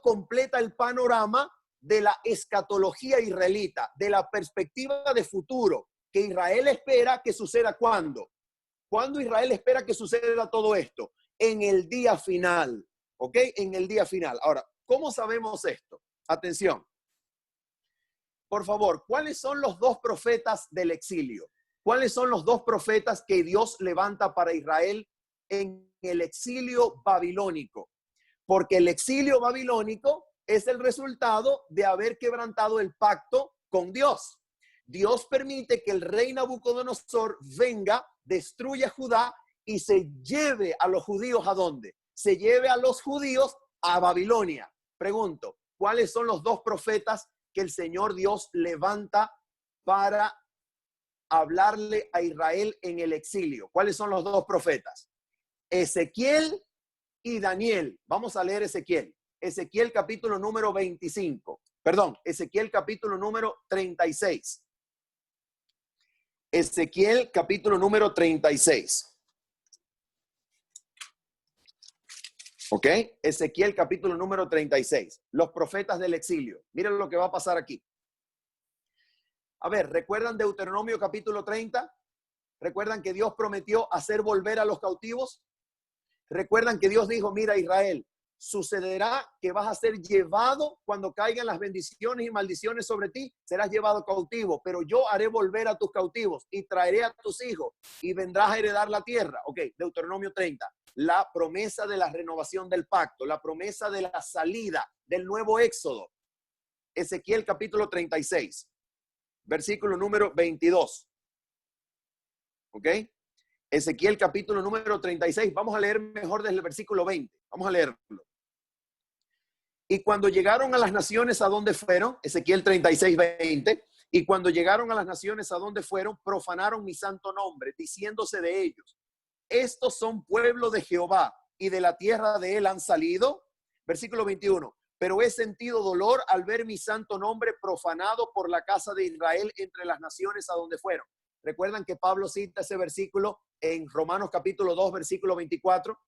completa el panorama de la escatología israelita, de la perspectiva de futuro que Israel espera que suceda. ¿Cuándo? ¿Cuándo Israel espera que suceda todo esto? En el día final. ¿Ok? En el día final. Ahora, ¿cómo sabemos esto? Atención. Por favor, ¿cuáles son los dos profetas del exilio? ¿Cuáles son los dos profetas que Dios levanta para Israel en el exilio babilónico? Porque el exilio babilónico es el resultado de haber quebrantado el pacto con Dios. Dios permite que el rey Nabucodonosor venga, destruya Judá y se lleve a los judíos ¿a dónde? Se lleve a los judíos a Babilonia. Pregunto, ¿cuáles son los dos profetas que el Señor Dios levanta para hablarle a Israel en el exilio? ¿Cuáles son los dos profetas? Ezequiel y Daniel. Vamos a leer Ezequiel. Ezequiel capítulo número 25. Perdón, Ezequiel capítulo número 36. Ezequiel capítulo número 36. ¿Ok? Ezequiel capítulo número 36. Los profetas del exilio. Miren lo que va a pasar aquí. A ver, ¿recuerdan Deuteronomio capítulo 30? ¿Recuerdan que Dios prometió hacer volver a los cautivos? ¿Recuerdan que Dios dijo, mira Israel, sucederá que vas a ser llevado cuando caigan las bendiciones y maldiciones sobre ti? Serás llevado cautivo, pero yo haré volver a tus cautivos y traeré a tus hijos y vendrás a heredar la tierra. Ok, Deuteronomio 30. La promesa de la renovación del pacto, la promesa de la salida del nuevo éxodo. Ezequiel capítulo 36, versículo número 22. ¿Ok? Ezequiel capítulo número 36. Vamos a leer mejor desde el versículo 20. Vamos a leerlo. Y cuando llegaron a las naciones a donde fueron, Ezequiel 36, 20, y cuando llegaron a las naciones a donde fueron, profanaron mi santo nombre, diciéndose de ellos, estos son pueblo de Jehová y de la tierra de él han salido. Versículo 21. Pero he sentido dolor al ver mi santo nombre profanado por la casa de Israel entre las naciones a donde fueron. ¿Recuerdan que Pablo cita ese versículo en Romanos capítulo 2, versículo 24?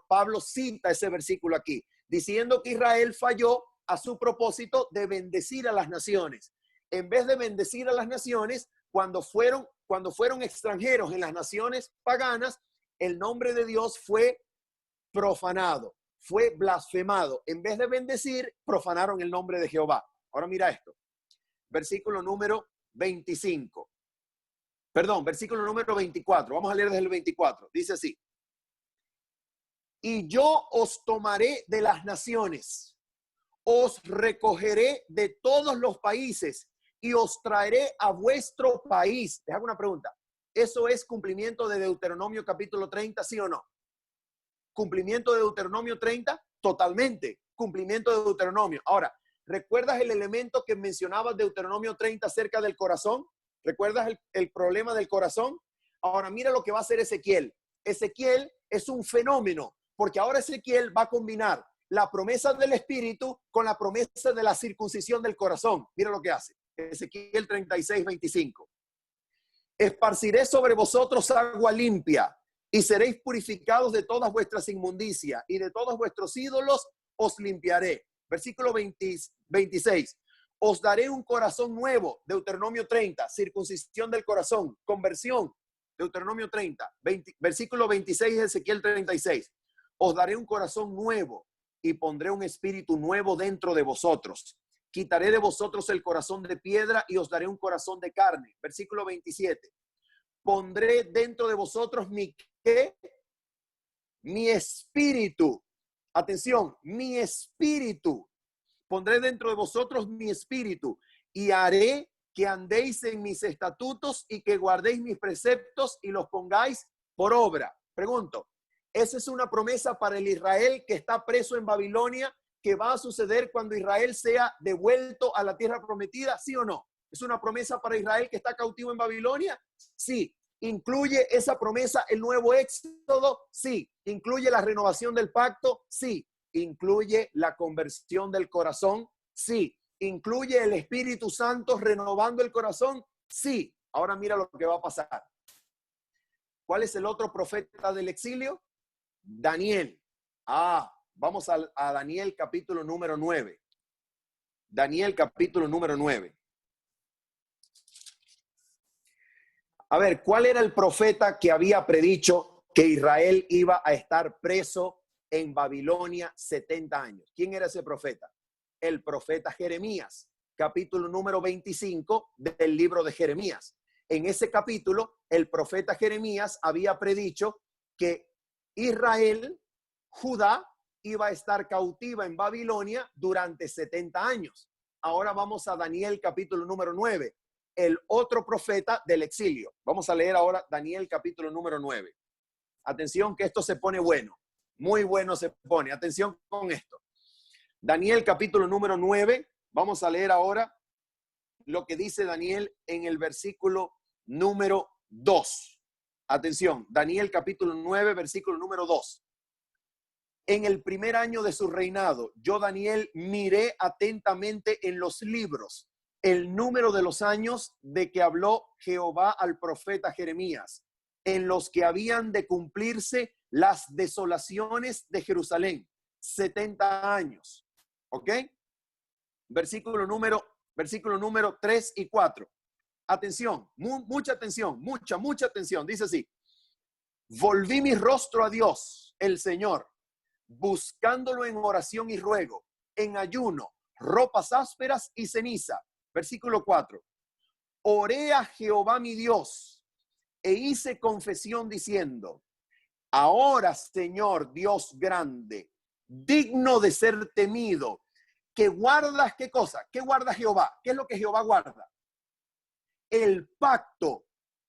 Pablo cita ese versículo aquí, diciendo que Israel falló a su propósito de bendecir a las naciones. En vez de bendecir a las naciones, cuando fueron extranjeros en las naciones paganas, el nombre de Dios fue profanado, fue blasfemado. En vez de bendecir, profanaron el nombre de Jehová. Ahora mira esto. Versículo número 25. Perdón, versículo número 24. Vamos a leer desde el 24. Dice así. Y yo os tomaré de las naciones, os recogeré de todos los países y os traeré a vuestro país. Les hago una pregunta. ¿Eso es cumplimiento de Deuteronomio capítulo 30, sí o no? ¿Cumplimiento de Deuteronomio 30? Totalmente. Cumplimiento de Deuteronomio. Ahora, ¿recuerdas el elemento que mencionaba Deuteronomio 30 acerca del corazón? ¿Recuerdas el problema del corazón? Ahora, mira lo que va a hacer Ezequiel. Ezequiel es un fenómeno, porque ahora Ezequiel va a combinar la promesa del Espíritu con la promesa de la circuncisión del corazón. Mira lo que hace. Ezequiel 36, 25. Esparciré sobre vosotros agua limpia y seréis purificados de todas vuestras inmundicias y de todos vuestros ídolos os limpiaré. Versículo 26. Os daré un corazón nuevo. Deuteronomio 30. Circuncisión del corazón. Conversión. Deuteronomio 30. Versículo 26 de Ezequiel 36. Os daré un corazón nuevo y pondré un espíritu nuevo dentro de vosotros. Quitaré de vosotros el corazón de piedra y os daré un corazón de carne. Versículo 27. Pondré dentro de vosotros mi espíritu. Atención, mi espíritu. Pondré dentro de vosotros mi espíritu y haré que andéis en mis estatutos y que guardéis mis preceptos y los pongáis por obra. Pregunto, ¿esa es una promesa para el Israel que está preso en Babilonia, que va a suceder cuando Israel sea devuelto a la tierra prometida? ¿Sí o no? ¿Es una promesa para Israel que está cautivo en Babilonia? Sí. ¿Incluye esa promesa el nuevo éxodo? Sí. ¿Incluye la renovación del pacto? Sí. ¿Incluye la conversión del corazón? Sí. ¿Incluye el Espíritu Santo renovando el corazón? Sí. Ahora mira lo que va a pasar. ¿Cuál es el otro profeta del exilio? Daniel. Vamos a Daniel capítulo número 9. Daniel capítulo número 9. A ver, ¿cuál era el profeta que había predicho que Israel iba a estar preso en Babilonia 70 años? ¿Quién era ese profeta? El profeta Jeremías, capítulo número 25 del libro de Jeremías. En ese capítulo, el profeta Jeremías había predicho que Israel, Judá, iba a estar cautiva en Babilonia durante 70 años. Ahora vamos a Daniel capítulo número 9, el otro profeta del exilio. Vamos a leer ahora Daniel capítulo número 9. Atención que esto se pone bueno, muy bueno se pone. Atención con esto. Daniel capítulo número 9, vamos a leer ahora lo que dice Daniel en el versículo número 2. Atención, Daniel capítulo 9, versículo número 2. En el primer año de su reinado, yo, Daniel, miré atentamente en los libros el número de los años de que habló Jehová al profeta Jeremías, en los que habían de cumplirse las desolaciones de Jerusalén, 70 años. ¿Ok? Versículo número 3 y 4. Atención, mucha atención, mucha atención. Dice así: volví mi rostro a Dios, el Señor, buscándolo en oración y ruego, en ayuno, ropas ásperas y ceniza. Versículo 4. Oré a Jehová mi Dios e hice confesión diciendo: ahora, Señor Dios grande, digno de ser temido, que guardas, ¿qué cosa? ¿Qué guarda Jehová? ¿Qué es lo que Jehová guarda? El pacto,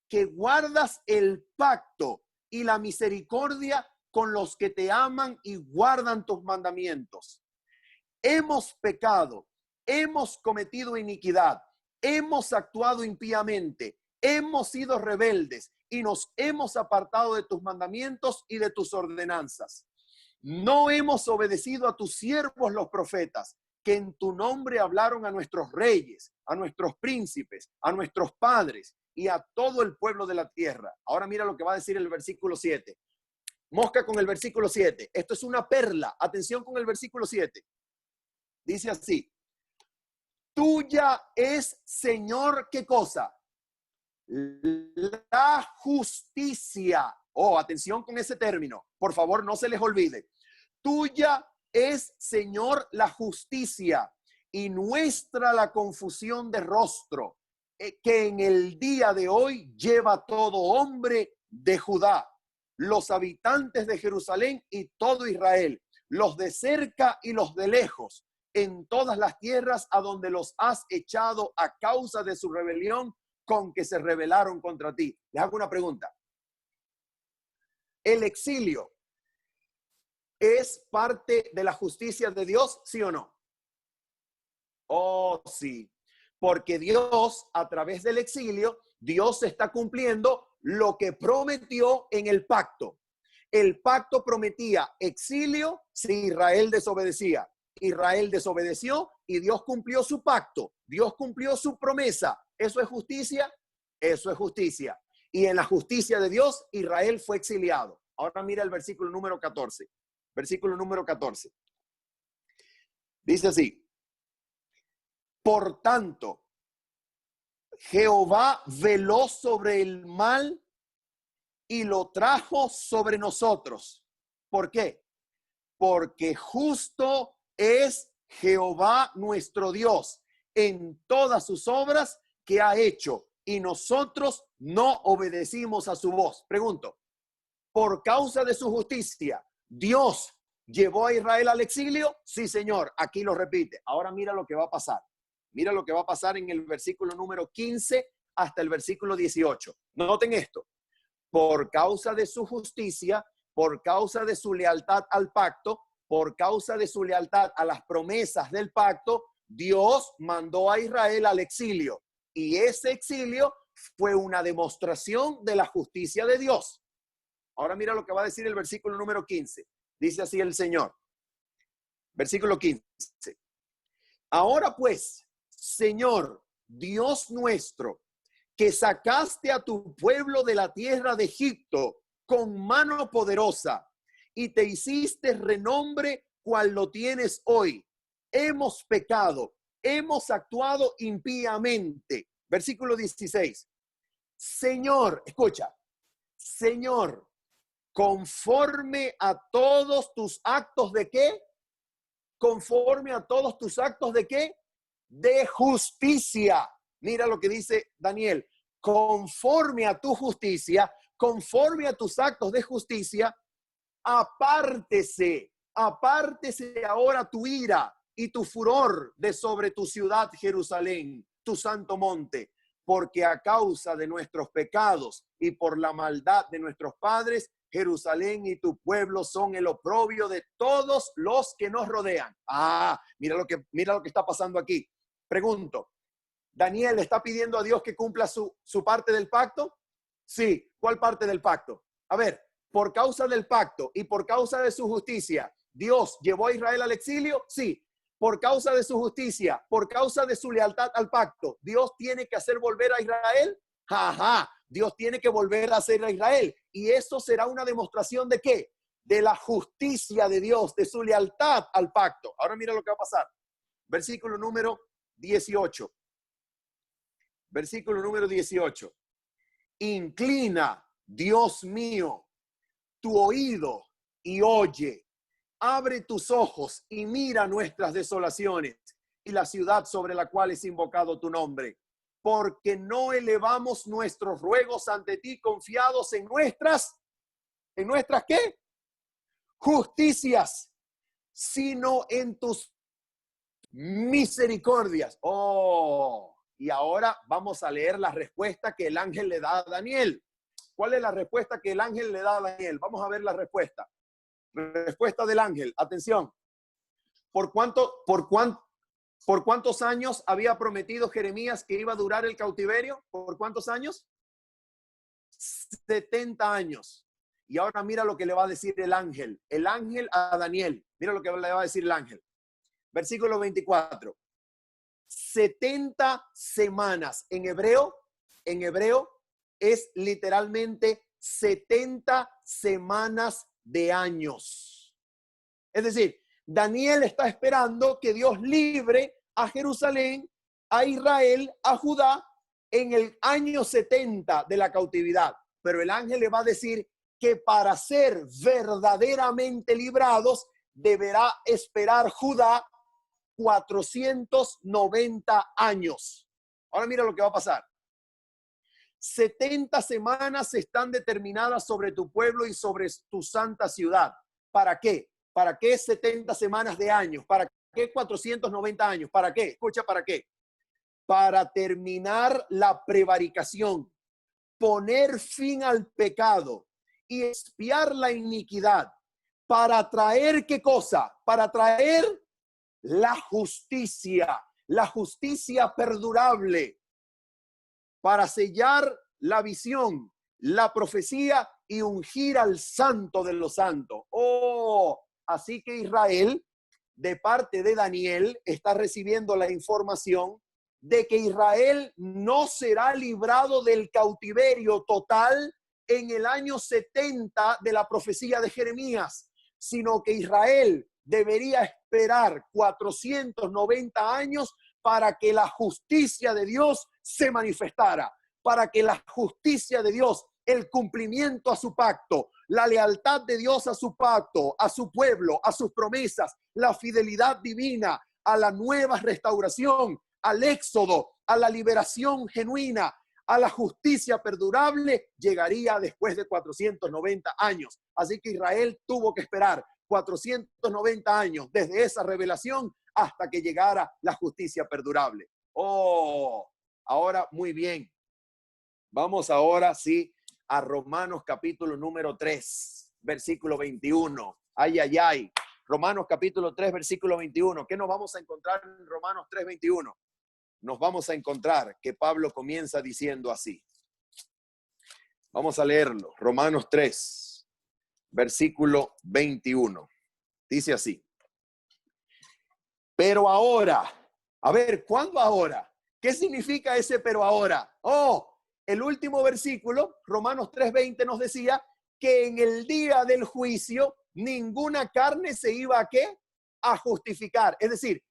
que guardas el pacto y la misericordia con los que te aman y guardan tus mandamientos. Hemos pecado, hemos cometido iniquidad, hemos actuado impíamente, hemos sido rebeldes y nos hemos apartado de tus mandamientos y de tus ordenanzas. No hemos obedecido a tus siervos los profetas, que en tu nombre hablaron a nuestros reyes, a nuestros príncipes, a nuestros padres y a todo el pueblo de la tierra. Ahora mira lo que va a decir el versículo 7. Mosca con el versículo 7. Esto es una perla. Atención con el versículo 7. Dice así: tuya es, Señor, ¿qué cosa? La justicia. Atención con ese término. Por favor, no se les olvide. Tuya es, Señor, la justicia y nuestra la confusión de rostro, que en el día de hoy lleva todo hombre de Judá, los habitantes de Jerusalén y todo Israel, los de cerca y los de lejos, en todas las tierras a donde los has echado a causa de su rebelión con que se rebelaron contra ti. Les hago una pregunta. ¿El exilio es parte de la justicia de Dios, sí o no? Oh, sí. Porque Dios, a través del exilio, Dios está cumpliendo lo que prometió en el pacto. El pacto prometía exilio si Israel desobedecía. Israel desobedeció y Dios cumplió su pacto. Dios cumplió su promesa. ¿Eso es justicia? Eso es justicia. Y en la justicia de Dios, Israel fue exiliado. Ahora mira el versículo número 14. Versículo número 14. Dice así: por tanto, Jehová veló sobre el mal y lo trajo sobre nosotros. ¿Por qué? Porque justo es Jehová nuestro Dios en todas sus obras que ha hecho, y nosotros no obedecimos a su voz. Pregunto, por causa de su justicia, ¿Dios llevó a Israel al exilio? Sí, Señor. Aquí lo repite. Ahora mira lo que va a pasar. Mira lo que va a pasar en el versículo número 15 hasta el versículo 18. Noten esto. Por causa de su justicia, por causa de su lealtad al pacto, por causa de su lealtad a las promesas del pacto, Dios mandó a Israel al exilio. Y ese exilio fue una demostración de la justicia de Dios. Ahora mira lo que va a decir el versículo número 15. Dice así el Señor: Versículo 15. Ahora pues, Señor, Dios nuestro, que sacaste a tu pueblo de la tierra de Egipto con mano poderosa y te hiciste renombre cual lo tienes hoy. Hemos pecado, hemos actuado impíamente. Versículo 16. Señor, escucha, Señor, conforme a todos tus actos de ¿qué? Conforme a todos tus actos de ¿qué? De justicia. Mira lo que dice Daniel. Conforme a tu justicia, conforme a tus actos de justicia, apártese ahora tu ira y tu furor de sobre tu ciudad Jerusalén, tu santo monte, porque a causa de nuestros pecados y por la maldad de nuestros padres, Jerusalén y tu pueblo son el oprobio de todos los que nos rodean. Mira lo que está pasando aquí. Pregunto, ¿Daniel le está pidiendo a Dios que cumpla su parte del pacto? Sí. ¿Cuál parte del pacto? A ver, por causa del pacto y por causa de su justicia, ¿Dios llevó a Israel al exilio? Sí. Por causa de su justicia, por causa de su lealtad al pacto, ¿Dios tiene que hacer volver a Israel? Dios tiene que volver a hacer a Israel. Y eso será una demostración ¿de qué? De la justicia de Dios, de su lealtad al pacto. Ahora mira lo que va a pasar. Versículo número 18. Versículo número 18. Inclina, Dios mío, tu oído y oye. Abre tus ojos y mira nuestras desolaciones y la ciudad sobre la cual es invocado tu nombre. Porque no elevamos nuestros ruegos ante ti confiados en nuestras ¿qué? Justicias, sino en tus misericordias. Y ahora vamos a leer la respuesta que el ángel le da a Daniel. ¿Cuál es la respuesta que el ángel le da a Daniel? Vamos a ver la respuesta. Respuesta del ángel. Atención. ¿Por cuántos años había prometido Jeremías que iba a durar el cautiverio? ¿Por cuántos años? 70 años. Y ahora mira lo que le va a decir el ángel a Daniel. Mira lo que le va a decir el ángel. Versículo 24. 70 semanas. En hebreo es literalmente 70 semanas de años. Es decir, Daniel está esperando que Dios libre a Jerusalén, a Israel, a Judá en el año 70 de la cautividad. Pero el ángel le va a decir que para ser verdaderamente librados deberá esperar Judá 490 años. Ahora mira lo que va a pasar. 70 semanas están determinadas sobre tu pueblo y sobre tu santa ciudad. ¿Para qué? ¿Para qué 70 semanas de años? ¿Para qué 490 años? ¿Para qué? Escucha, ¿para qué? Para terminar la prevaricación, poner fin al pecado y expiar la iniquidad. ¿Para traer qué cosa? Para traer la justicia perdurable, para sellar la visión, la profecía y ungir al santo de los santos. Así que Israel, de parte de Daniel, está recibiendo la información de que Israel no será librado del cautiverio total en el año 70 de la profecía de Jeremías, sino que Israel debería esperar 490 años para que la justicia de Dios se manifestara, para que la justicia de Dios, el cumplimiento a su pacto, la lealtad de Dios a su pacto, a su pueblo, a sus promesas, la fidelidad divina, a la nueva restauración, al éxodo, a la liberación genuina, a la justicia perdurable, llegaría después de 490 años. Así que Israel tuvo que esperar 490 años desde esa revelación hasta que llegara la justicia perdurable. Ahora muy bien. Vamos ahora sí a Romanos capítulo número 3, versículo 21. Ay. Romanos capítulo 3, versículo 21. ¿Qué nos vamos a encontrar en Romanos 3, 21? Nos vamos a encontrar que Pablo comienza diciendo así. Vamos a leerlo. Romanos 3, versículo 21. Dice así. Pero ahora, a ver, ¿cuándo ahora? ¿Qué significa ese pero ahora? Oh, el último versículo, Romanos 3:20 nos decía que en el día del juicio ninguna carne se iba a ¿qué? A justificar. Es decir,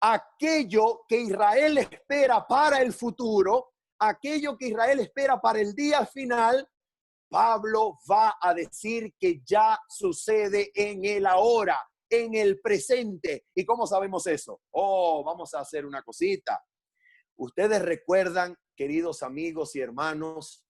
aquello que Israel espera para el futuro, aquello que Israel espera para el día final, Pablo va a decir que ya sucede en el ahora, en el presente. ¿Y cómo sabemos eso? Oh, vamos a hacer una cosita. Ustedes recuerdan, queridos amigos y hermanos,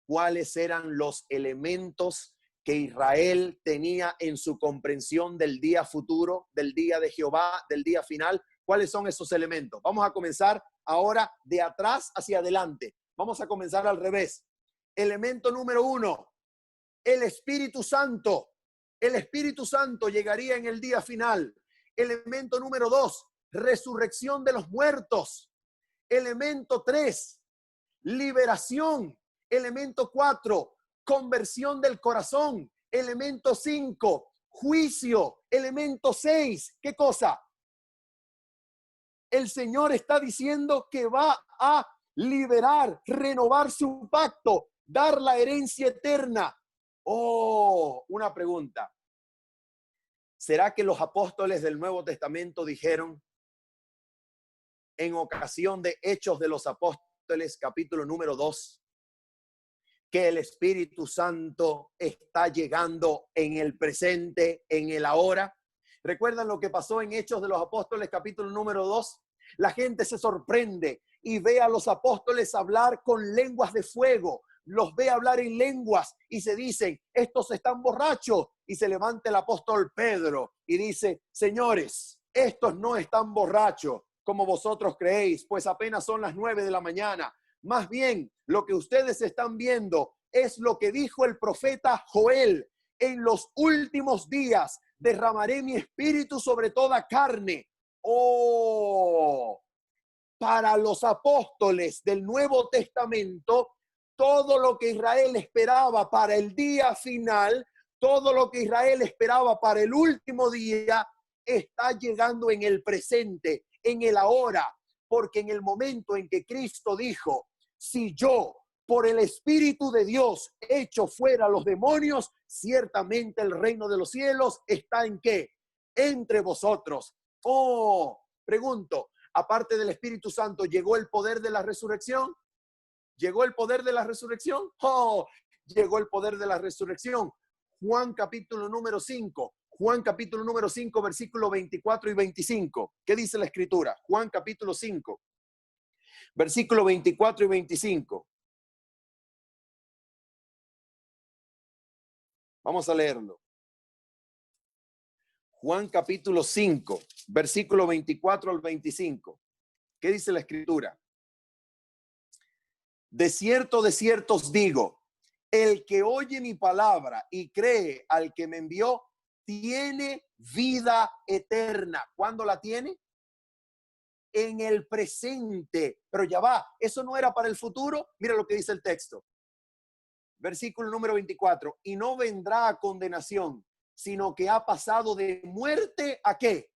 cuáles eran los elementos que Israel tenía en su comprensión del día futuro, del día de Jehová, del día final. ¿Cuáles son esos elementos? Vamos a comenzar ahora de atrás hacia adelante. Vamos a comenzar al revés. Elemento número 1, el Espíritu Santo. El Espíritu Santo llegaría en el día final. Elemento número 2, resurrección de los muertos. Elemento 3, liberación. Elemento 4, conversión del corazón. Elemento 5, juicio. Elemento 6, ¿qué cosa? El Señor está diciendo que va a liberar, renovar su pacto, dar la herencia eterna. Oh, una pregunta. ¿Será que los apóstoles del Nuevo Testamento dijeron en ocasión de Hechos de los Apóstoles, capítulo número 2, que el Espíritu Santo está llegando en el presente, en el ahora? ¿Recuerdan lo que pasó en Hechos de los Apóstoles, capítulo número 2? La gente se sorprende y ve a los apóstoles hablar con lenguas de fuego, los ve hablar en lenguas y se dicen, estos están borrachos. Y se levanta el apóstol Pedro y dice, señores, estos no están borrachos como vosotros creéis, pues apenas son las 9 de la mañana. Más bien, lo que ustedes están viendo es lo que dijo el profeta Joel. En los últimos días derramaré mi espíritu sobre toda carne. Oh, para los apóstoles del Nuevo Testamento, todo lo que Israel esperaba para el día final, todo lo que Israel esperaba para el último día, está llegando en el presente, en el ahora, porque en el momento en que Cristo dijo, si yo por el Espíritu de Dios echo fuera los demonios, ciertamente el reino de los cielos está ¿en qué? Entre vosotros. Oh, pregunto, aparte del Espíritu Santo, ¿llegó el poder de la resurrección? ¿Llegó el poder de la resurrección? Oh, llegó el poder de la resurrección. Juan capítulo número 5. Juan capítulo número 5, versículo 24 y 25. ¿Qué dice la Escritura? Juan capítulo 5, versículo 24 y 25. Vamos a leerlo. Juan capítulo 5, versículo 24 al 25. ¿Qué dice la Escritura? De cierto os digo, el que oye mi palabra y cree al que me envió, tiene vida eterna. ¿Cuándo la tiene? En el presente. Pero ya va, eso no era para el futuro. Mira lo que dice el texto. Versículo número 24. Y no vendrá a condenación, sino que ha pasado de muerte ¿a qué?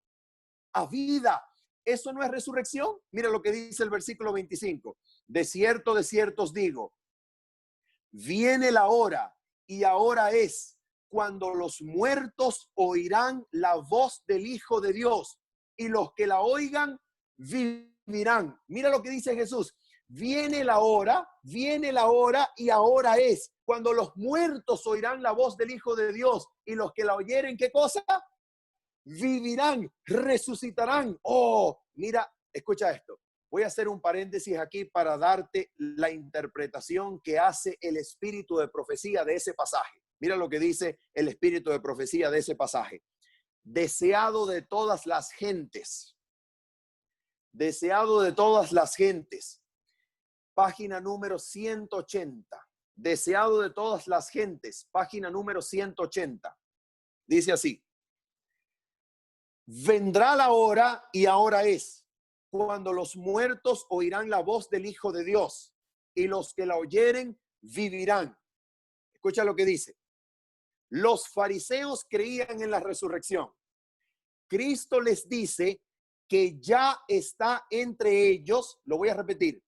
A vida. ¿Eso no es resurrección? Mira lo que dice el versículo 25. De cierto os digo, viene la hora y ahora es cuando los muertos oirán la voz del Hijo de Dios y los que la oigan vivirán. Mira lo que dice Jesús. Viene la hora y ahora es cuando los muertos oirán la voz del Hijo de Dios y los que la oyeren, ¿qué cosa? Vivirán, resucitarán. Oh, mira, escucha esto. Voy a hacer un paréntesis aquí para darte la interpretación que hace el espíritu de profecía de ese pasaje. Mira lo que dice el espíritu de profecía de ese pasaje. Deseado de todas las gentes. Deseado de todas las gentes. Página número 180. Deseado de todas las gentes. Página número 180. Dice así. Vendrá la hora y ahora es cuando los muertos oirán la voz del Hijo de Dios y los que la oyeren vivirán. Escucha lo que dice. Los fariseos creían en la resurrección. Cristo les dice que ya está entre ellos. Lo voy a repetir.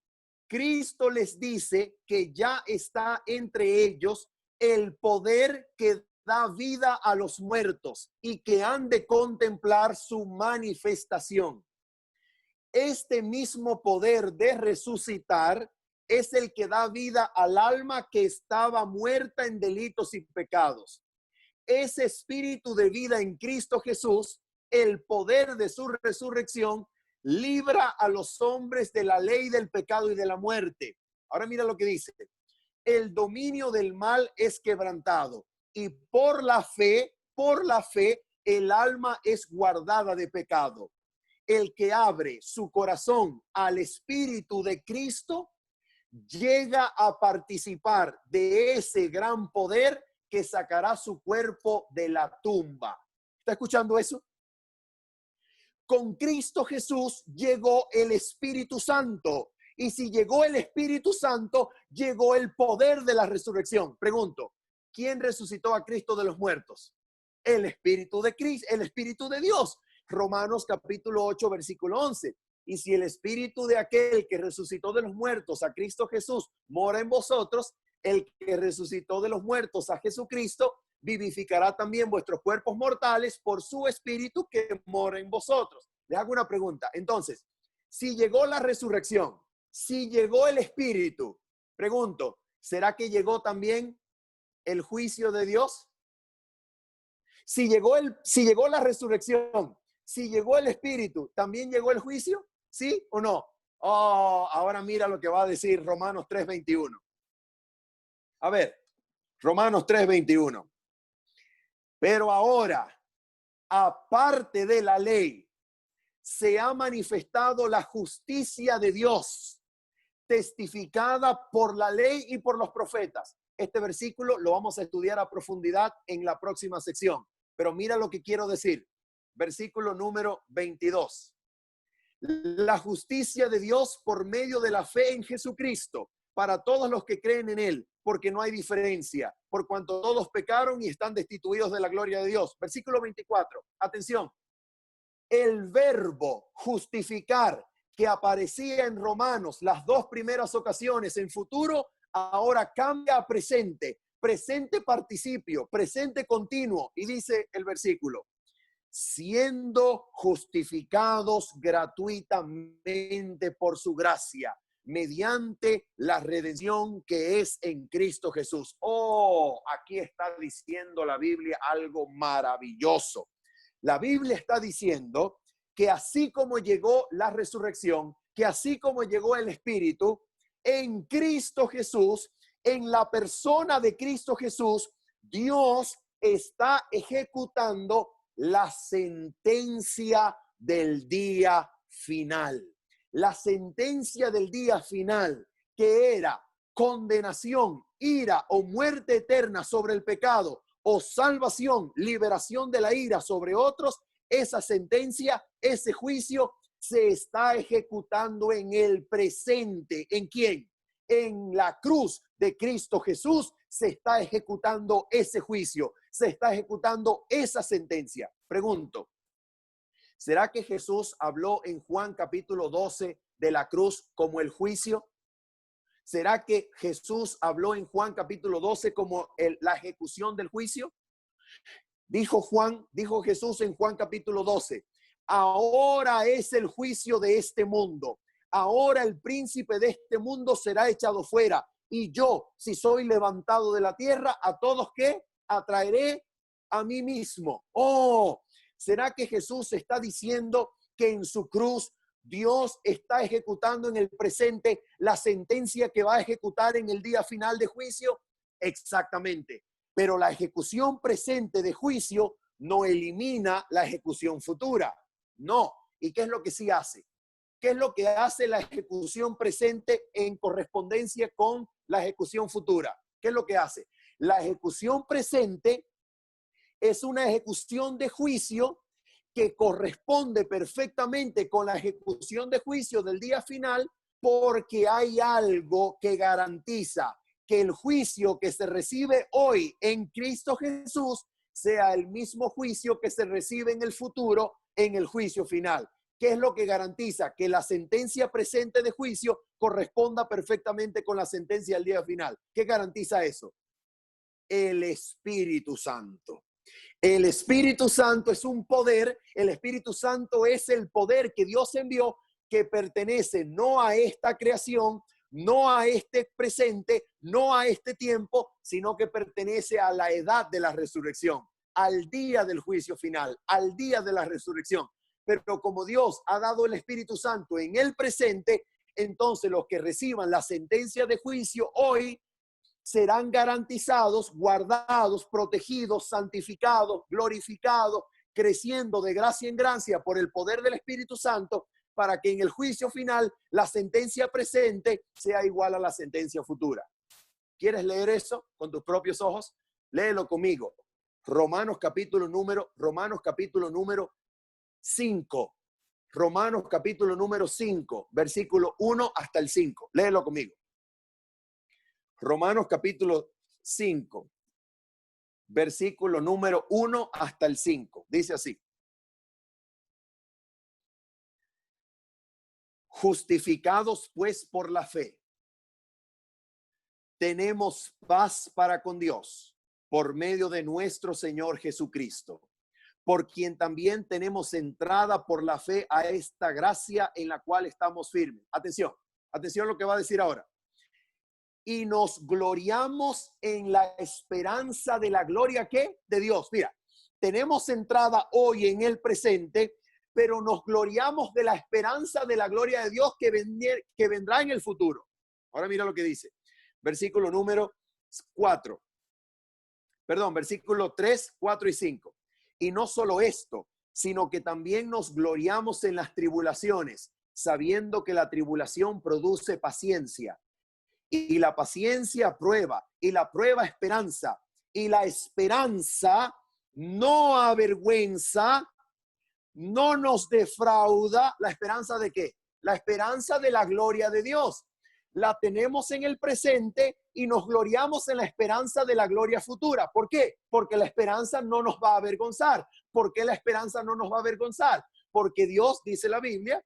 Cristo les dice que ya está entre ellos el poder que da vida a los muertos y que han de contemplar su manifestación. Este mismo poder de resucitar es el que da vida al alma que estaba muerta en delitos y pecados. Ese espíritu de vida en Cristo Jesús, el poder de su resurrección, libra a los hombres de la ley del pecado y de la muerte. Ahora mira lo que dice. El dominio del mal es quebrantado y por la fe, el alma es guardada de pecado. El que abre su corazón al Espíritu de Cristo llega a participar de ese gran poder que sacará su cuerpo de la tumba. ¿Está escuchando eso? Con Cristo Jesús llegó el Espíritu Santo. Y si llegó el Espíritu Santo, llegó el poder de la resurrección. Pregunto, ¿quién resucitó a Cristo de los muertos? El Espíritu de Cristo, el Espíritu de Dios. Romanos capítulo 8, versículo 11. Y si el Espíritu de aquel que resucitó de los muertos a Cristo Jesús mora en vosotros, el que resucitó de los muertos a Jesucristo vivificará también vuestros cuerpos mortales por su Espíritu que mora en vosotros. Les hago una pregunta. Entonces, si llegó la resurrección, si llegó el Espíritu, pregunto, ¿será que llegó también el juicio de Dios? Si llegó la resurrección, si llegó el Espíritu, ¿también llegó el juicio? ¿Sí o no? Oh, ahora mira lo que va a decir Romanos 3:21. A ver, Romanos 3:21. Pero ahora, aparte de la ley, se ha manifestado la justicia de Dios, testificada por la ley y por los profetas. Este versículo lo vamos a estudiar a profundidad en la próxima sección. Pero mira lo que quiero decir. Versículo número 22. La justicia de Dios por medio de la fe en Jesucristo, para todos los que creen en Él, porque no hay diferencia, por cuanto todos pecaron y están destituidos de la gloria de Dios. Versículo 24. Atención. El verbo justificar que aparecía en Romanos las dos primeras ocasiones en futuro, ahora cambia a presente, presente participio, presente continuo. Y dice el versículo, siendo justificados gratuitamente por su gracia, mediante la redención que es en Cristo Jesús. Oh, aquí está diciendo la Biblia algo maravilloso. La Biblia está diciendo que así como llegó la resurrección, que así como llegó el Espíritu, en Cristo Jesús, en la persona de Cristo Jesús, Dios está ejecutando la sentencia del día final. La sentencia del día final, que era condenación, ira o muerte eterna sobre el pecado, o salvación, liberación de la ira sobre otros, esa sentencia, ese juicio se está ejecutando en el presente. ¿En quién? En la cruz de Cristo Jesús se está ejecutando ese juicio, se está ejecutando esa sentencia. Pregunto, ¿será que Jesús habló en Juan capítulo 12 de la cruz como el juicio? ¿Será que Jesús habló en Juan capítulo 12 como la ejecución del juicio? Dijo Jesús en Juan capítulo 12, ahora es el juicio de este mundo. Ahora el príncipe de este mundo será echado fuera. Y yo, si soy levantado de la tierra, a todos que atraeré a mí mismo. Oh, ¿será que Jesús está diciendo que en su cruz Dios está ejecutando en el presente la sentencia que va a ejecutar en el día final de juicio? Exactamente. Pero la ejecución presente de juicio no elimina la ejecución futura. No. ¿Y qué es lo que sí hace? ¿Qué es lo que hace la ejecución presente en correspondencia con la ejecución futura? ¿Qué es lo que hace? La ejecución presente es una ejecución de juicio que corresponde perfectamente con la ejecución de juicio del día final, porque hay algo que garantiza que el juicio que se recibe hoy en Cristo Jesús sea el mismo juicio que se recibe en el futuro en el juicio final. ¿Qué es lo que garantiza? Que la sentencia presente de juicio corresponda perfectamente con la sentencia del día final. ¿Qué garantiza eso? El Espíritu Santo. El Espíritu Santo es un poder, el Espíritu Santo es el poder que Dios envió, que pertenece no a esta creación, no a este presente, no a este tiempo, sino que pertenece a la edad de la resurrección, al día del juicio final, al día de la resurrección. Pero como Dios ha dado el Espíritu Santo en el presente, entonces los que reciban la sentencia de juicio hoy serán garantizados, guardados, protegidos, santificados, glorificados, creciendo de gracia en gracia por el poder del Espíritu Santo, para que en el juicio final la sentencia presente sea igual a la sentencia futura. ¿Quieres leer eso con tus propios ojos? Léelo conmigo. Romanos capítulo número 5. Romanos capítulo número 5, versículo 1 hasta el 5. Léelo conmigo. Romanos capítulo 5, versículo número 1 hasta el 5. Dice así. Justificados pues por la fe, tenemos paz para con Dios por medio de nuestro Señor Jesucristo, por quien también tenemos entrada por la fe a esta gracia en la cual estamos firmes. Atención, atención lo que va a decir ahora. Y nos gloriamos en la esperanza de la gloria, ¿qué? De Dios. Mira, tenemos entrada hoy en el presente, pero nos gloriamos de la esperanza de la gloria de Dios que vendrá en el futuro. Ahora mira lo que dice. Versículo número 4. Perdón, versículo 3, 4 y 5. Y no solo esto, sino que también nos gloriamos en las tribulaciones, sabiendo que la tribulación produce paciencia. Y la paciencia prueba, y la prueba esperanza, y la esperanza no avergüenza, no nos defrauda. ¿La esperanza de qué? La esperanza de la gloria de Dios. La tenemos en el presente y nos gloriamos en la esperanza de la gloria futura. ¿Por qué? Porque la esperanza no nos va a avergonzar. ¿Por qué la esperanza no nos va a avergonzar? Porque Dios, dice la Biblia,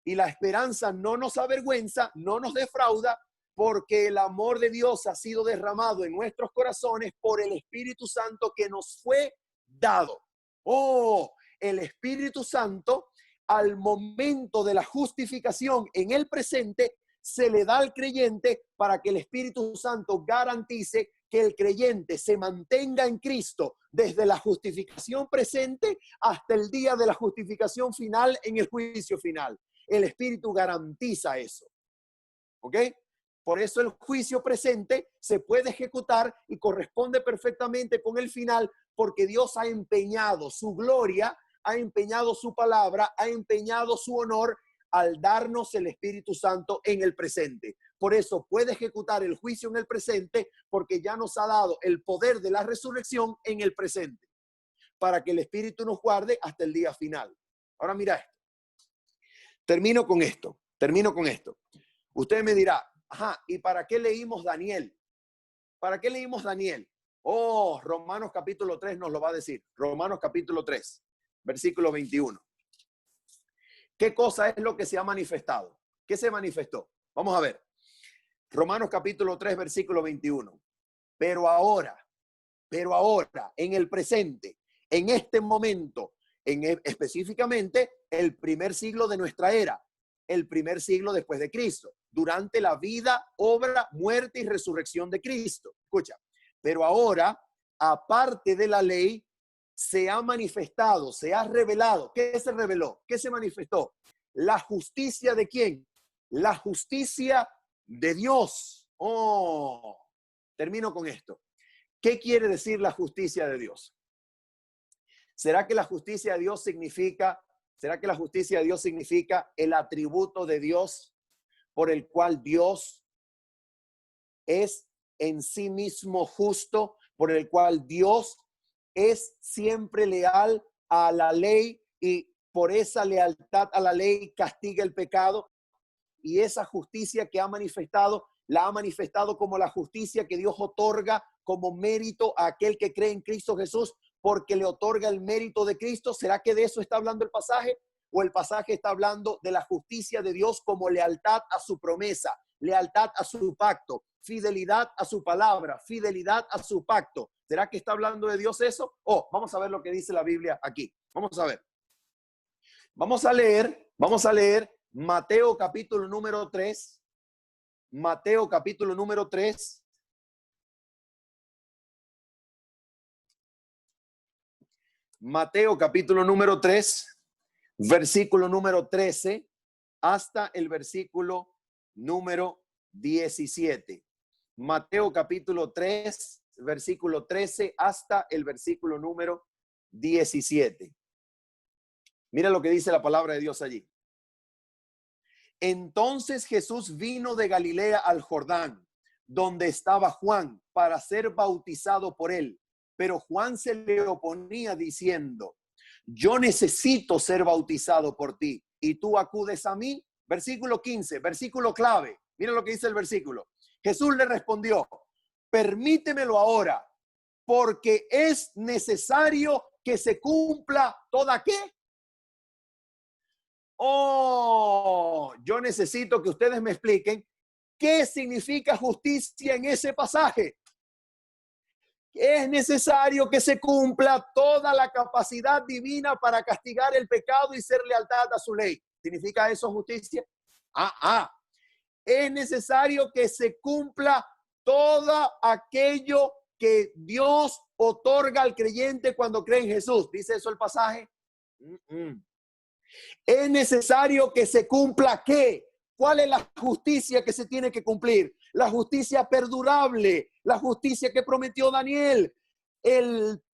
y la esperanza no nos avergüenza, no nos defrauda, porque el amor de Dios ha sido derramado en nuestros corazones por el Espíritu Santo que nos fue dado. Oh, el Espíritu Santo, al momento de la justificación en el presente, se le da al creyente para que el Espíritu Santo garantice que el creyente se mantenga en Cristo desde la justificación presente hasta el día de la justificación final en el juicio final. El Espíritu garantiza eso. ¿Ok? Por eso el juicio presente se puede ejecutar y corresponde perfectamente con el final, porque Dios ha empeñado su gloria, ha empeñado su palabra, ha empeñado su honor al darnos el Espíritu Santo en el presente. Por eso puede ejecutar el juicio en el presente, porque ya nos ha dado el poder de la resurrección en el presente, para que el Espíritu nos guarde hasta el día final. Ahora mira esto. Termino con esto. Usted me dirá, ajá, ¿y para qué leímos Daniel? ¿Para qué leímos Daniel? Oh, Romanos capítulo 3 nos lo va a decir. Romanos capítulo 3, versículo 21. ¿Qué cosa es lo que se ha manifestado? ¿Qué se manifestó? Vamos a ver. Romanos capítulo 3, versículo 21. Pero ahora, en el presente, en este momento, específicamente el primer siglo de nuestra era, el primer siglo después de Cristo, durante la vida, obra, muerte y resurrección de Cristo. Escucha, pero ahora, aparte de la ley, se ha manifestado, se ha revelado. ¿Qué se reveló? ¿Qué se manifestó? La justicia de ¿quién? La justicia de Dios. Oh, termino con esto. ¿Qué quiere decir la justicia de Dios? ¿Será que la justicia de Dios significa el atributo de Dios por el cual Dios es en sí mismo justo, por el cual Dios es siempre leal a la ley y por esa lealtad a la ley castiga el pecado? Y esa justicia que ha manifestado, la ha manifestado como la justicia que Dios otorga como mérito a aquel que cree en Cristo Jesús, porque le otorga el mérito de Cristo. ¿Será que de eso está hablando el pasaje? o el pasaje está hablando de la justicia de Dios como lealtad a su promesa, lealtad a su pacto, fidelidad a su palabra, fidelidad a su pacto. ¿Será que está hablando de Dios eso? Vamos a ver lo que dice la Biblia aquí. Vamos a ver. Vamos a leer Mateo capítulo número 3. Mateo capítulo número 3. Mateo capítulo número 3, versículo número 13 hasta el versículo número 17. Mateo capítulo 3, versículo 13 hasta el versículo número 17. Mira lo que dice la palabra de Dios allí. Entonces Jesús vino de Galilea al Jordán, donde estaba Juan, para ser bautizado por él. Pero Juan se le oponía diciendo, yo necesito ser bautizado por ti, y tú acudes a mí. Versículo 15, versículo clave. Mira lo que dice el versículo. Jesús le respondió, permítemelo ahora, porque es necesario que se cumpla toda ¿qué? Yo necesito que ustedes me expliquen qué significa justicia en ese pasaje. Es necesario que se cumpla toda la capacidad divina para castigar el pecado y ser lealtad a su ley. ¿Significa eso justicia? Es necesario que se cumpla todo aquello que Dios otorga al creyente cuando cree en Jesús. ¿Dice eso el pasaje? Es necesario que se cumpla ¿qué? ¿Cuál es la justicia que se tiene que cumplir? La justicia perdurable, la justicia que prometió Daniel,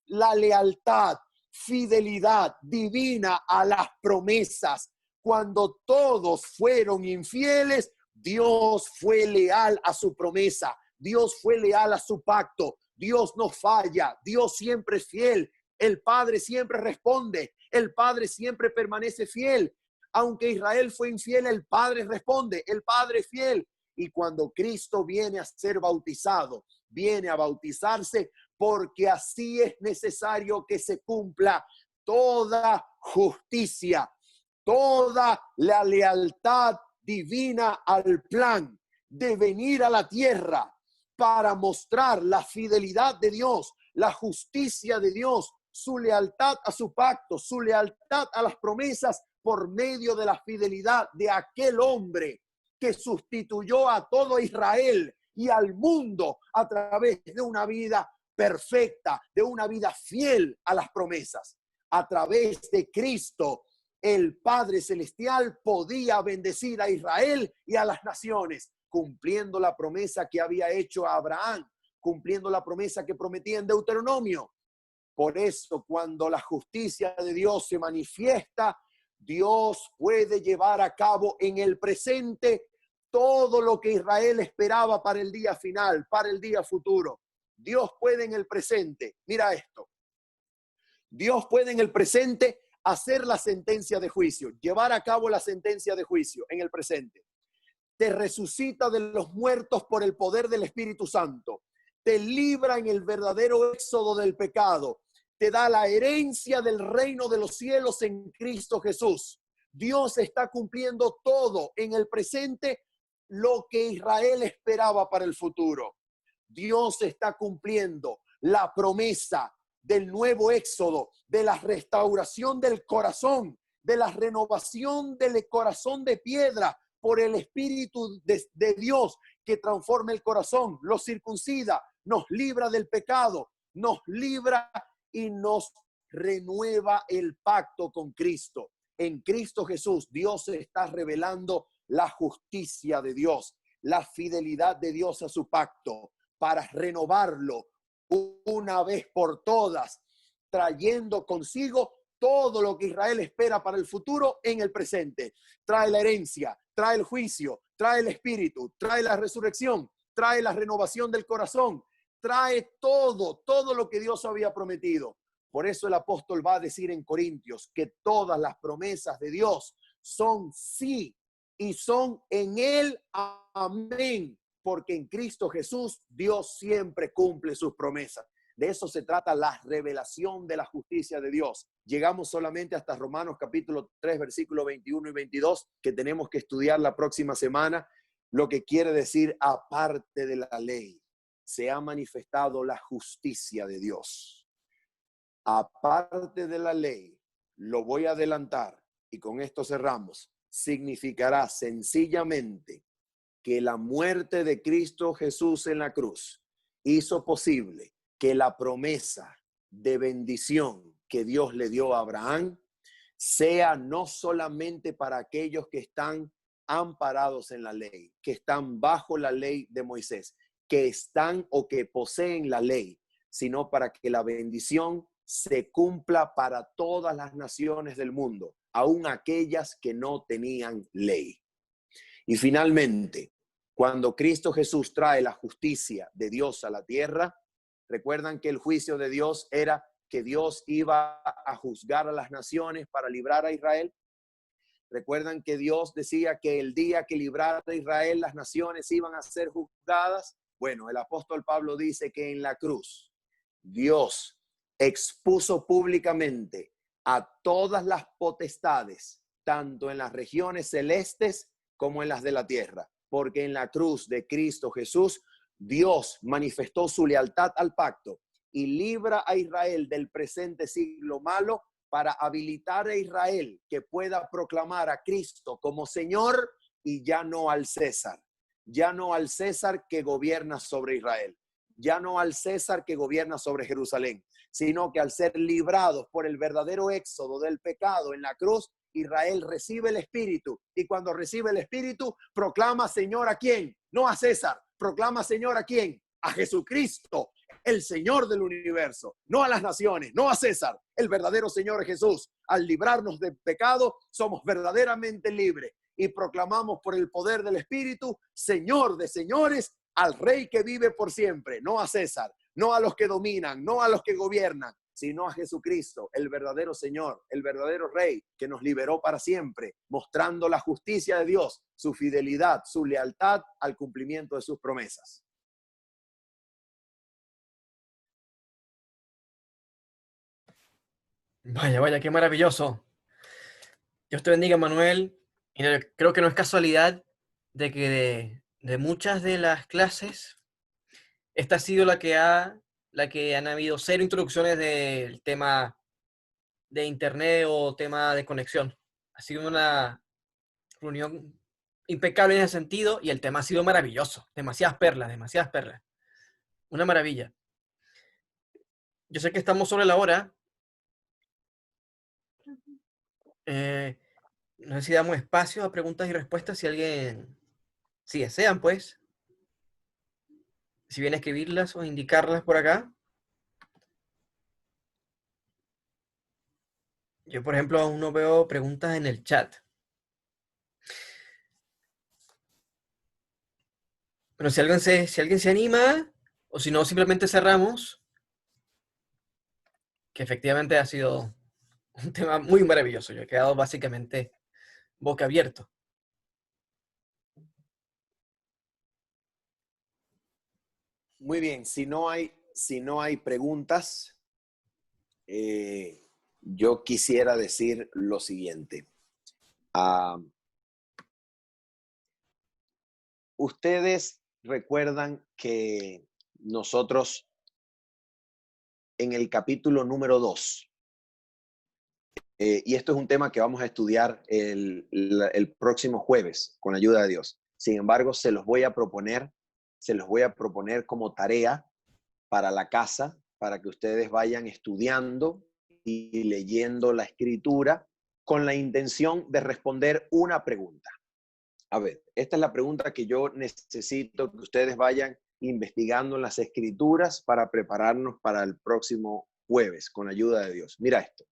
la lealtad, fidelidad divina a las promesas. Cuando todos fueron infieles, Dios fue leal a su promesa, Dios fue leal a su pacto, Dios no falla, Dios siempre es fiel, el Padre siempre responde, el Padre siempre permanece fiel. Aunque Israel fue infiel, el Padre responde, el Padre es fiel. Y cuando Cristo viene a ser bautizado, viene a bautizarse porque así es necesario que se cumpla toda justicia, toda la lealtad divina al plan de venir a la tierra para mostrar la fidelidad de Dios, la justicia de Dios, su lealtad a su pacto, su lealtad a las promesas por medio de la fidelidad de aquel hombre que sustituyó a todo Israel y al mundo a través de una vida perfecta, de una vida fiel a las promesas. A través de Cristo, el Padre Celestial podía bendecir a Israel y a las naciones, cumpliendo la promesa que había hecho a Abraham, cumpliendo la promesa que prometía en Deuteronomio. Por eso, cuando la justicia de Dios se manifiesta, Dios puede llevar a cabo en el presente todo lo que Israel esperaba para el día final, para el día futuro. Dios puede en el presente, mira esto, Dios puede en el presente hacer la sentencia de juicio, llevar a cabo la sentencia de juicio en el presente. Te resucita de los muertos por el poder del Espíritu Santo. Te libra en el verdadero éxodo del pecado. Te da la herencia del reino de los cielos en Cristo Jesús. Dios está cumpliendo todo en el presente lo que Israel esperaba para el futuro. Dios está cumpliendo la promesa del nuevo éxodo, de la restauración del corazón, de la renovación del corazón de piedra por el Espíritu de Dios que transforma el corazón, lo circuncida, nos libra del pecado, nos libra y nos renueva el pacto con Cristo. En Cristo Jesús, Dios está revelando la justicia de Dios, la fidelidad de Dios a su pacto, para renovarlo una vez por todas, trayendo consigo todo lo que Israel espera para el futuro en el presente. Trae la herencia, trae el juicio, trae el espíritu, trae la resurrección, trae la renovación del corazón, trae todo lo que Dios había prometido. Por eso el apóstol va a decir en Corintios que todas las promesas de Dios son sí y son en él amén, porque en Cristo Jesús Dios siempre cumple sus promesas. De eso se trata la revelación de la justicia de Dios. Llegamos solamente hasta Romanos capítulo 3, versículos 21 y 22, que tenemos que estudiar la próxima semana, lo que quiere decir aparte de la ley, se ha manifestado la justicia de Dios. Aparte de la ley, lo voy a adelantar y con esto cerramos, significará sencillamente que la muerte de Cristo Jesús en la cruz hizo posible que la promesa de bendición que Dios le dio a Abraham sea no solamente para aquellos que están amparados en la ley, que están bajo la ley de Moisés, que están o que poseen la ley, sino para que la bendición se cumpla para todas las naciones del mundo, aun aquellas que no tenían ley. Y finalmente, cuando Cristo Jesús trae la justicia de Dios a la tierra, recuerdan que el juicio de Dios era que Dios iba a juzgar a las naciones para librar a Israel. Recuerdan que Dios decía que el día que librara a Israel, las naciones iban a ser juzgadas. Bueno, el apóstol Pablo dice que en la cruz Dios expuso públicamente a todas las potestades, tanto en las regiones celestes como en las de la tierra, porque en la cruz de Cristo Jesús, Dios manifestó su lealtad al pacto y libra a Israel del presente siglo malo para habilitar a Israel que pueda proclamar a Cristo como Señor y ya no al César. Ya no al César que gobierna sobre Israel. Ya no al César que gobierna sobre Jerusalén, sino que al ser librados por el verdadero éxodo del pecado en la cruz, Israel recibe el Espíritu y cuando recibe el Espíritu proclama Señor a quién, no a César, proclama Señor a quién, a Jesucristo, el Señor del universo, no a las naciones, no a César, el verdadero Señor Jesús. Al librarnos del pecado somos verdaderamente libres y proclamamos por el poder del Espíritu, Señor de señores, al Rey que vive por siempre, no a César, no a los que dominan, no a los que gobiernan, sino a Jesucristo, el verdadero Señor, el verdadero Rey que nos liberó para siempre, mostrando la justicia de Dios, su fidelidad, su lealtad al cumplimiento de sus promesas. Vaya, vaya, qué maravilloso. Dios te bendiga, Manuel. Y creo que no es casualidad de que de muchas de las clases, esta ha sido la que han habido 0 introducciones del tema de internet o tema de conexión. Ha sido una reunión impecable en ese sentido y el tema ha sido maravilloso. Demasiadas perlas, demasiadas perlas. Una maravilla. Yo sé que estamos sobre la hora. No sé si damos espacio a preguntas y respuestas si desean, pues. Si viene a escribirlas o indicarlas por acá. Yo, por ejemplo, aún no veo preguntas en el chat. Pero si alguien se anima, o si no, simplemente cerramos, que efectivamente ha sido un tema muy maravilloso. Yo he quedado básicamente boca abierto. Muy bien, si no hay preguntas, yo quisiera decir lo siguiente. Ustedes recuerdan que nosotros en el capítulo número 2, y esto es un tema que vamos a estudiar el próximo jueves con la ayuda de Dios. Sin embargo, se los voy a proponer como tarea para la casa, para que ustedes vayan estudiando y leyendo la escritura con la intención de responder una pregunta. A ver, esta es la pregunta que yo necesito que ustedes vayan investigando en las escrituras para prepararnos para el próximo jueves con la ayuda de Dios. Mira esto.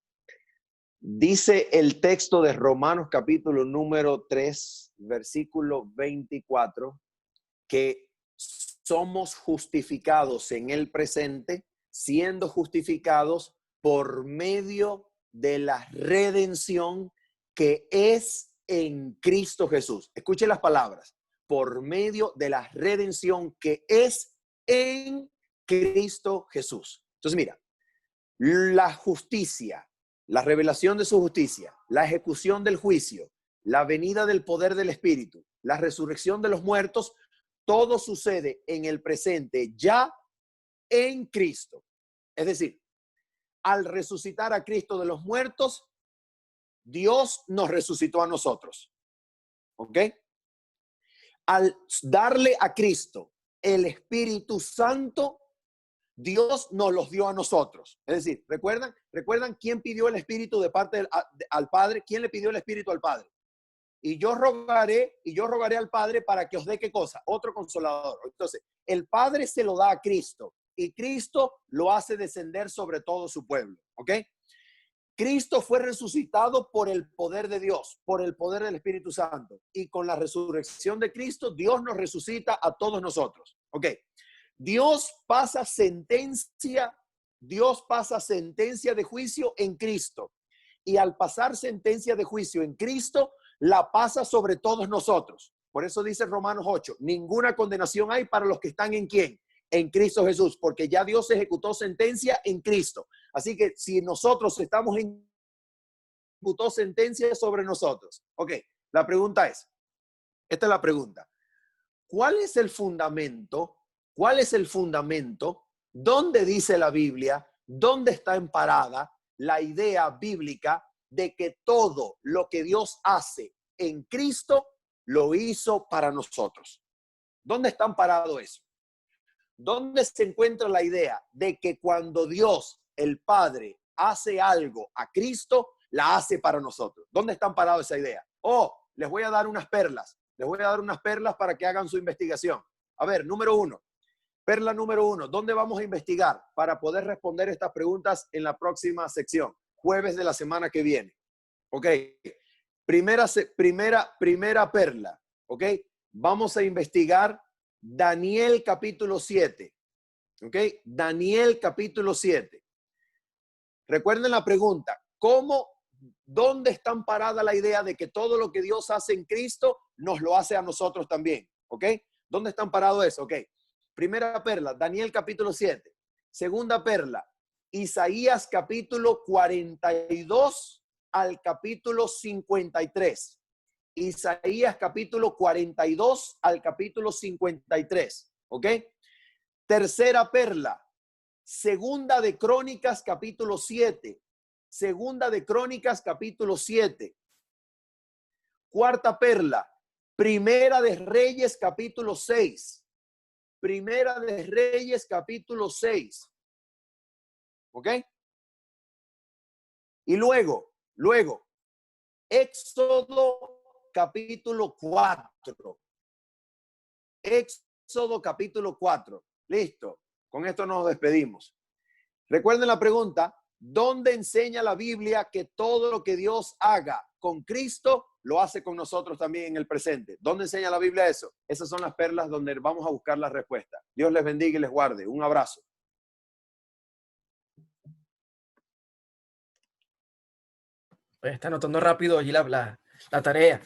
Dice el texto de Romanos capítulo número 3, versículo 24, que somos justificados en el presente, siendo justificados por medio de la redención que es en Cristo Jesús. Escuche las palabras. Por medio de la redención que es en Cristo Jesús. Entonces, mira, la justicia, la revelación de su justicia, la ejecución del juicio, la venida del poder del Espíritu, la resurrección de los muertos, todo sucede en el presente ya en Cristo. Es decir, al resucitar a Cristo de los muertos, Dios nos resucitó a nosotros. ¿Ok? Al darle a Cristo el Espíritu Santo, Dios nos los dio a nosotros. Es decir, ¿recuerdan quién pidió el Espíritu de parte al Padre? ¿Quién le pidió el Espíritu al Padre? Y yo rogaré al Padre para que os dé ¿qué cosa? Otro consolador. Entonces, el Padre se lo da a Cristo y Cristo lo hace descender sobre todo su pueblo. ¿Ok? Cristo fue resucitado por el poder de Dios, por el poder del Espíritu Santo. Y con la resurrección de Cristo, Dios nos resucita a todos nosotros. ¿Ok? Dios pasa sentencia de juicio en Cristo. Y al pasar sentencia de juicio en Cristo, la pasa sobre todos nosotros. Por eso dice Romanos 8, ninguna condenación hay para los que están en ¿quién? En Cristo Jesús, porque ya Dios ejecutó sentencia en Cristo. Así que si nosotros estamos en ejecutó sentencia sobre nosotros. Ok, la pregunta es, esta es la pregunta. ¿Cuál es el fundamento? ¿Cuál es el fundamento? ¿Dónde dice la Biblia? ¿Dónde está emparada la idea bíblica de que todo lo que Dios hace en Cristo lo hizo para nosotros? ¿Dónde está amparado eso? ¿Dónde se encuentra la idea de que cuando Dios, el Padre, hace algo a Cristo, la hace para nosotros? ¿Dónde está amparado esa idea? Les voy a dar unas perlas. Les voy a dar unas perlas para que hagan su investigación. A ver, perla número 1. ¿Dónde vamos a investigar para poder responder estas preguntas en la próxima sección? Jueves de la semana que viene. Ok. Primera perla. Ok. Vamos a investigar Daniel capítulo 7. Ok. Daniel capítulo 7. Recuerden la pregunta. ¿Dónde está amparada la idea de que todo lo que Dios hace en Cristo nos lo hace a nosotros también? ¿Ok? ¿Dónde está amparado eso? Ok. Primera perla, Daniel capítulo 7. Segunda perla, Isaías capítulo 42 al capítulo 53. Isaías capítulo 42 al capítulo 53. ¿Ok? Tercera perla, Segunda de Crónicas capítulo 7. Segunda de Crónicas capítulo 7. Cuarta perla, Primera de Reyes capítulo 6. Primera de Reyes capítulo 6. ¿Ok? Y luego, Éxodo capítulo 4. Éxodo capítulo 4. Listo. Con esto nos despedimos. Recuerden la pregunta, ¿dónde enseña la Biblia que todo lo que Dios haga con Cristo lo hace con nosotros también en el presente? ¿Dónde enseña la Biblia eso? Esas son las perlas donde vamos a buscar la respuesta. Dios les bendiga y les guarde. Un abrazo. Pues está anotando rápido allí la tarea.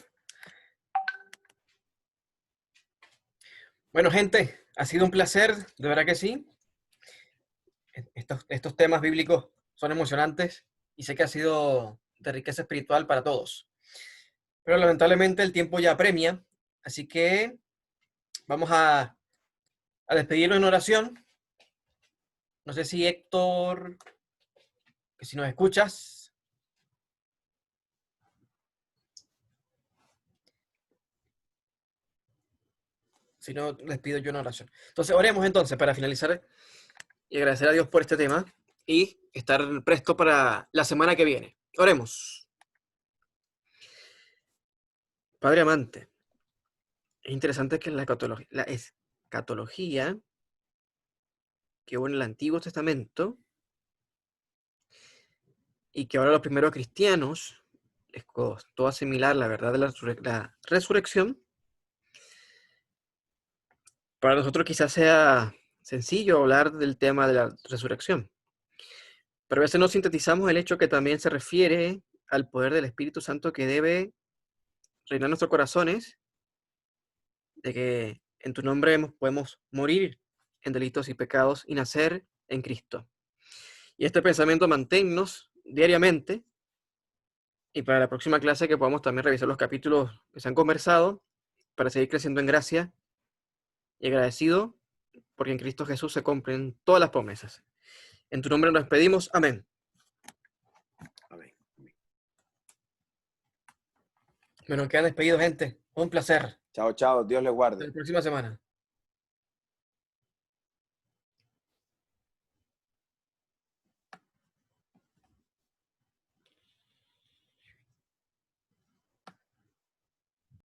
Bueno, gente, ha sido un placer, de verdad que sí. Estos temas bíblicos son emocionantes y sé que ha sido de riqueza espiritual para todos. Pero lamentablemente el tiempo ya apremia, así que vamos a despedirnos en oración. No sé si Héctor, que si nos escuchas. Si no, les pido yo una oración. Entonces, oremos entonces para finalizar y agradecer a Dios por este tema y estar presto para la semana que viene. Oremos. Padre amante, es interesante que la escatología que hubo en el Antiguo Testamento y que ahora a los primeros cristianos les costó asimilar la verdad de la resurrección, para nosotros quizás sea sencillo hablar del tema de la resurrección, pero a veces no sintetizamos el hecho que también se refiere al poder del Espíritu Santo que debe reinar en nuestros corazones, de que en tu nombre podemos morir en delitos y pecados y nacer en Cristo. Y este pensamiento manténnos diariamente, y para la próxima clase que podamos también revisar los capítulos que se han conversado, para seguir creciendo en gracia y agradecido, porque en Cristo Jesús se cumplen todas las promesas. En tu nombre nos pedimos. Amén. Amén. Bueno, quedan despedidos, gente. Un placer. Chao, chao. Dios les Hasta guarde. la próxima semana.